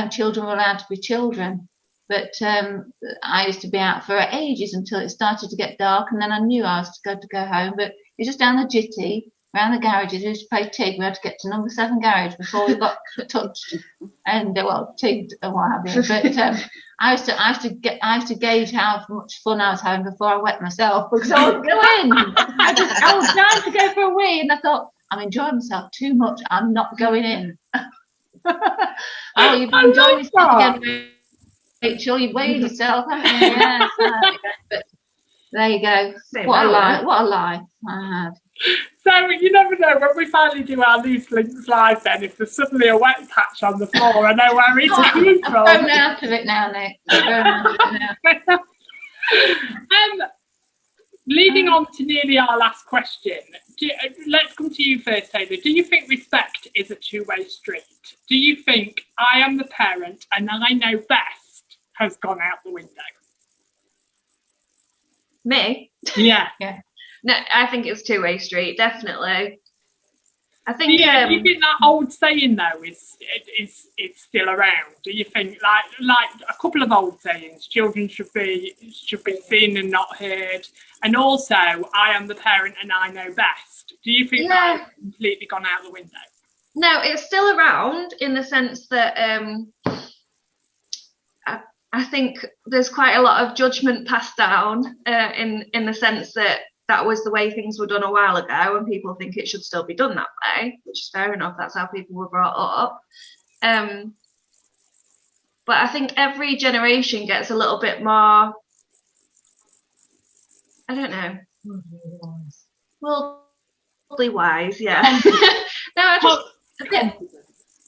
Children were allowed to be children. But I used to be out for ages until it started to get dark, and then I knew I was to go home. But it was just down the jitty, around the garages. We used to play tig. We had to get to number 7 garage before we got touched, and tigged and what have you. But I used to gauge how much fun I was having before I wet myself, because I would go in. I was trying to go for a wee, and I thought, I'm enjoying myself too much. I'm not going in. Oh, you've been enjoying yourself again, Rachel. You've weighed yourself, haven't you? Yeah, but there you go. What a life I had. So you never know, when we finally do our Loose Lincs live, then if there's suddenly a wet patch on the floor, I know where it's coming from. I'm going out of it now, Nick. Leading on to nearly our last question, let's come to you first, Taylor. Do you think respect is a two-way street? Do you think I am the parent and I know best has gone out the window? Me? Yeah. No, I think it's two-way street, definitely. I think. Yeah. Do you think that old saying though is still around? Do you think like a couple of old sayings? Children should be seen and not heard, and also I am the parent and I know best. Do you think that's completely gone out the window? No, it's still around in the sense that I think there's quite a lot of judgment passed down in the sense that was the way things were done a while ago, and people think it should still be done that way, which is fair enough. That's how people were brought up. But I think every generation gets a little bit more, I don't know, worldly wise, yeah.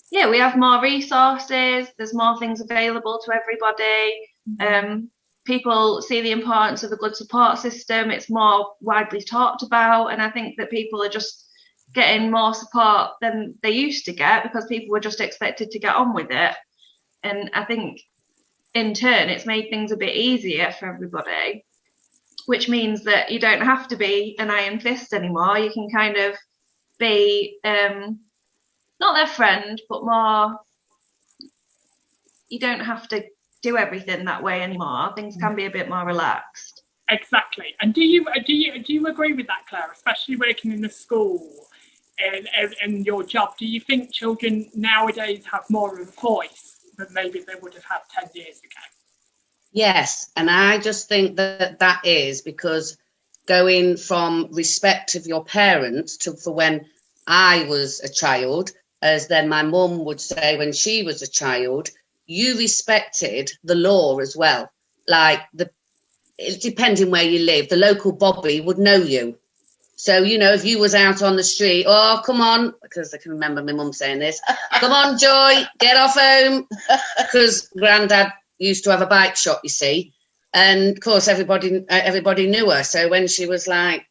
Yeah, we have more resources, there's more things available to everybody. People see the importance of a good support system. It's more widely talked about, and I think that people are just getting more support than they used to get because people were just expected to get on with it. And I think in turn it's made things a bit easier for everybody, which means that you don't have to be an iron fist anymore. You can kind of be not their friend, but more, you don't have to do everything that way anymore. Things can be a bit more relaxed. Exactly. And do you agree with that, Claire? Especially working in a school and your job, do you think children nowadays have more of a voice than maybe they would have had 10 years ago? Yes, and I just think that is because going from respect of your parents to for when I was a child, as then my mum would say when she was a child, you respected the law as well. Like depending where you live, the local bobby would know you. So, you know, if you was out on the street, oh, come on, because I can remember my mum saying this, come on, Joy, get off home, because Grandad used to have a bike shop, you see. And, of course, everybody knew her. So when she was, like,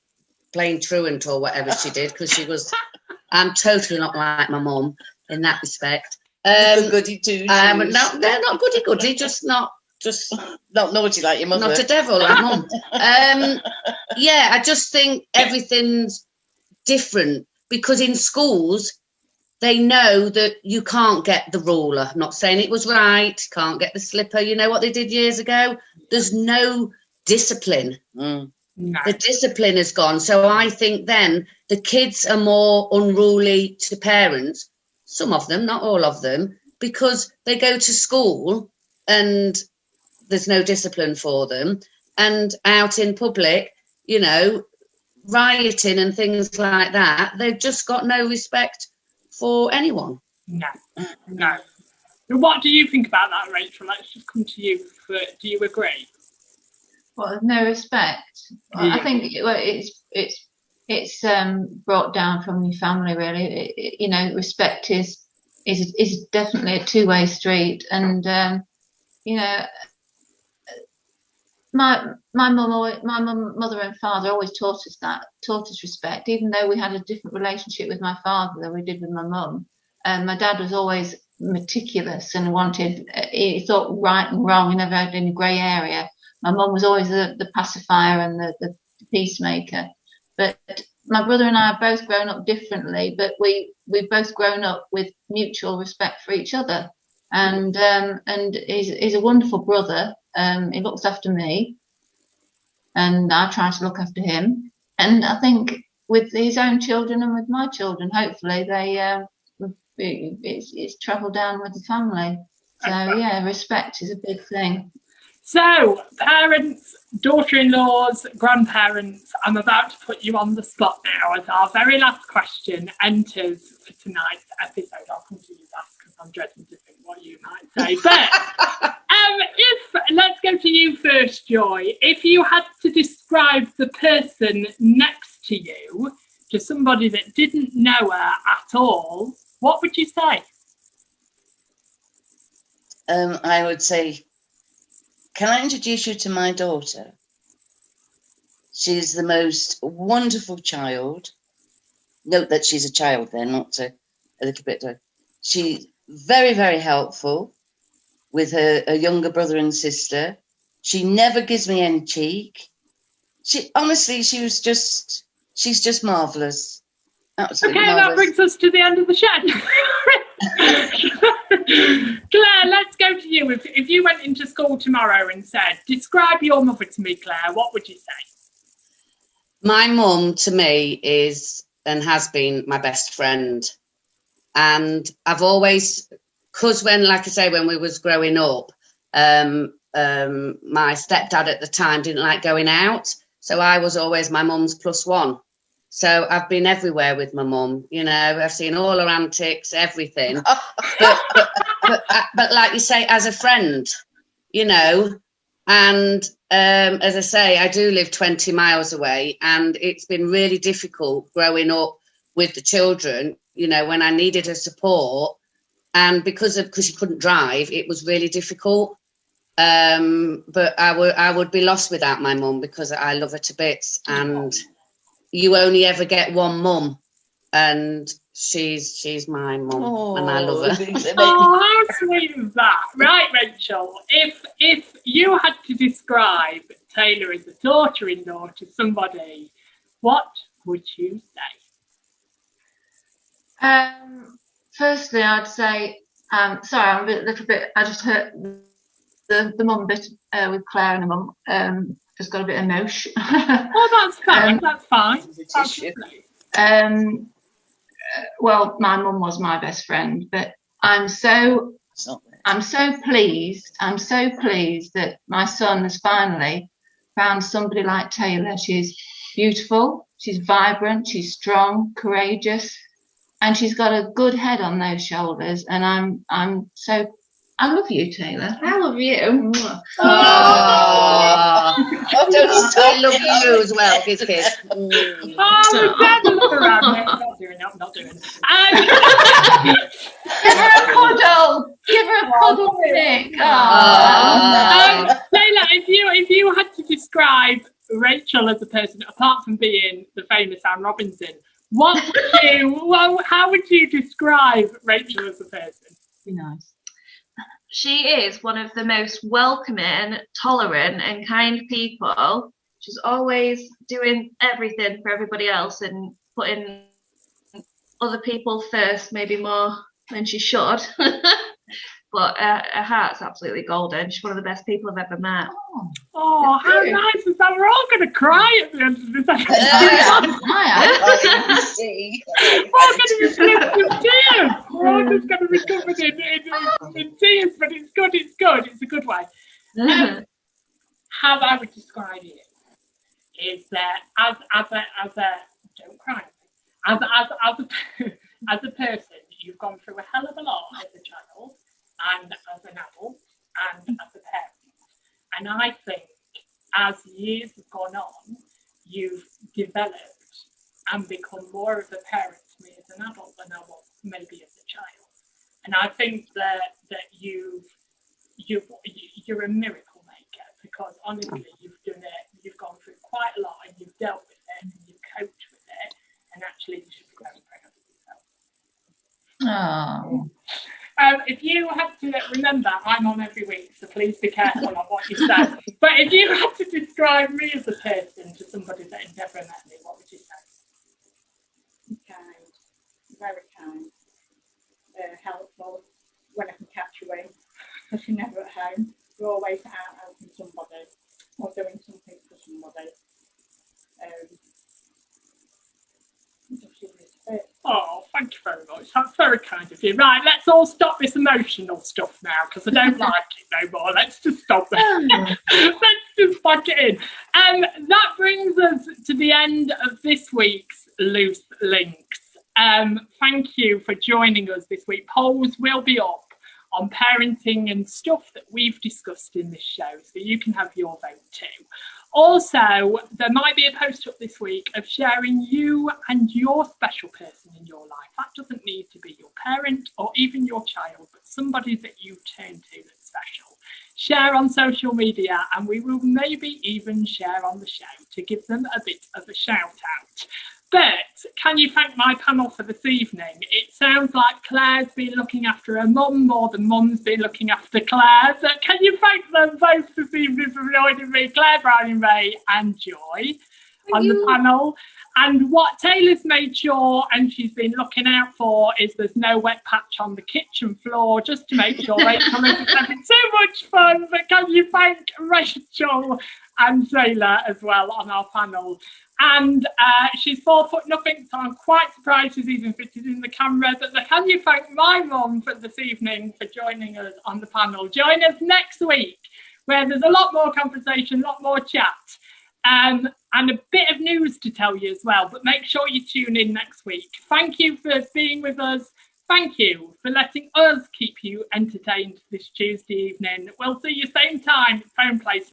playing truant or whatever she did, because she was, I'm totally not like my mum in that respect. Goody two. No, they're not goody-goody, just not naughty like your mother. Not a devil like mum. Yeah, I just think everything's different because in schools they know that you can't get the ruler. I'm not saying it was right, can't get the slipper. You know what they did years ago? There's no discipline. No. The discipline has gone. So I think then the kids are more unruly to parents, some of them, not all of them, because they go to school and there's no discipline for them, and out in public, you know, rioting and things like that, they've just got no respect for anyone. No. What do you think about that, Rachel? Let's just come to you. Do you agree? Well, no respect. Well, Yeah. I think it's brought down from your family, really. You know, respect is definitely a two-way street, and you know, my mother and father always taught us respect, even though we had a different relationship with my father than we did with my mum. My dad was always meticulous and he thought right and wrong. He never had any grey area. My mum was always the pacifier and the peacemaker. But my brother and I have both grown up differently, but we've both grown up with mutual respect for each other. And he's a wonderful brother. He looks after me, and I try to look after him. And I think with his own children and with my children, hopefully it's travelled down with the family. So yeah, respect is a big thing. So, parents, daughter-in-laws, grandparents, I'm about to put you on the spot now as our very last question enters for tonight's episode. I'll come to you last because I'm dreading to think what you might say. But let's go to you first, Joy. If you had to describe the person next to you to somebody that didn't know her at all, what would you say? I would say, can I introduce you to my daughter? She's the most wonderful child. Note that she's a child there, not a little bit. She's very, very helpful with her younger brother and sister. She never gives me any cheek. She's just marvellous. Absolutely okay, marvellous. that brings us to the end of the show. Claire, let's go to you. If you went into school tomorrow and said, describe your mother to me, Claire, what would you say? My mum to me is and has been my best friend. And I've always, because when we was growing up, my stepdad at the time didn't like going out. So I was always my mum's plus one. So I've been everywhere with my mum, you know, I've seen all her antics, everything. but like you say, as a friend, you know, and as I say, I do live 20 miles away, and it's been really difficult growing up with the children, you know, when I needed her support. And because she couldn't drive, it was really difficult. But I would be lost without my mum because I love her to bits. And you only ever get one mum, and she's my mum, and I love her. Oh, how sweet is that? Right, Rachel, if you had to describe Taylor as a daughter-in-law to somebody, what would you say? Firstly, I'd say, sorry, I'm a little bit, I just heard the mum bit with Claire and the mum. Just got a bit emotion. Oh, that's fine. That's fine. Well, my mum was my best friend, but I'm so pleased that my son has finally found somebody like Taylor. She's beautiful, she's vibrant, she's strong, courageous, and she's got a good head on those shoulders. And I love you, Taylor. I love you. Oh, I love you as well. Kiss, kiss. Oh, we're dead look around it. Not doing it. Not doing it. Give her a cuddle. Give her a cuddle, Nick. Taylor, if you had to describe Rachel as a person, apart from being the famous Anne Robinson, how would you describe Rachel as a person? Be nice. She is one of the most welcoming, tolerant, and kind people. She's always doing everything for everybody else and putting other people first, maybe more than she should. But her heart's absolutely golden. She's one of the best people I've ever met. Oh, how nice is that? We're all going to cry at the end of this episode. We're all going to be filled with tears. We're all just going to be covered in tears, but it's good. It's good. It's a good way. How I would describe it is that as a don't cry. As a person, you've gone through a hell of a lot as a child, and as an adult, and as a parent. And I think as years have gone on, you've developed and become more of a parent to me as an adult than I was maybe as a child. And I think that you're a miracle maker, because honestly, you've done it. You've gone through quite a lot, and you've dealt with it, and you've coped with it. And actually, you should be very proud of yourself. Oh. If you have to remember, I'm on every week, so please be careful on what you say. But if you had to describe me as a person to somebody that had never met me, what would you say? Kind, very kind, helpful when I can catch you in, because you're never at home. You're always out helping somebody or doing something for somebody. Oh, thank you very much. That's very kind of you. Right, let's all stop this emotional stuff now, because I don't like it no more. Let's just stop it. Let's just plug it in. That brings us to the end of this week's Loose Links. Thank you for joining us this week. Polls will be up on parenting and stuff that we've discussed in this show, so you can have your vote too. Also, there might be a post up this week of sharing you and your special person in your life. That doesn't need to be your parent or even your child, but somebody that you turn to that's special. Share on social media, and we will maybe even share on the show to give them a bit of a shout out. But can you thank my panel for this evening? It sounds like Claire's been looking after her mum more than mum's been looking after Claire. So can you thank them both this evening for joining me, Claire, Brian, Ray and Joy on the panel? And what Taylor's made sure, and she's been looking out for, is there's no wet patch on the kitchen floor, just to make sure Rachel isn't having too much fun. But can you thank Rachel and Taylor as well on our panel? And she's 4 foot nothing, so I'm quite surprised she's even fitted in the camera. But can you thank my mum for this evening for joining us on the panel? Join us next week, where there's a lot more conversation, a lot more chat, and a bit of news to tell you as well. But make sure you tune in next week. Thank you for being with us. Thank you for letting us keep you entertained this Tuesday evening. We'll see you same time, same place.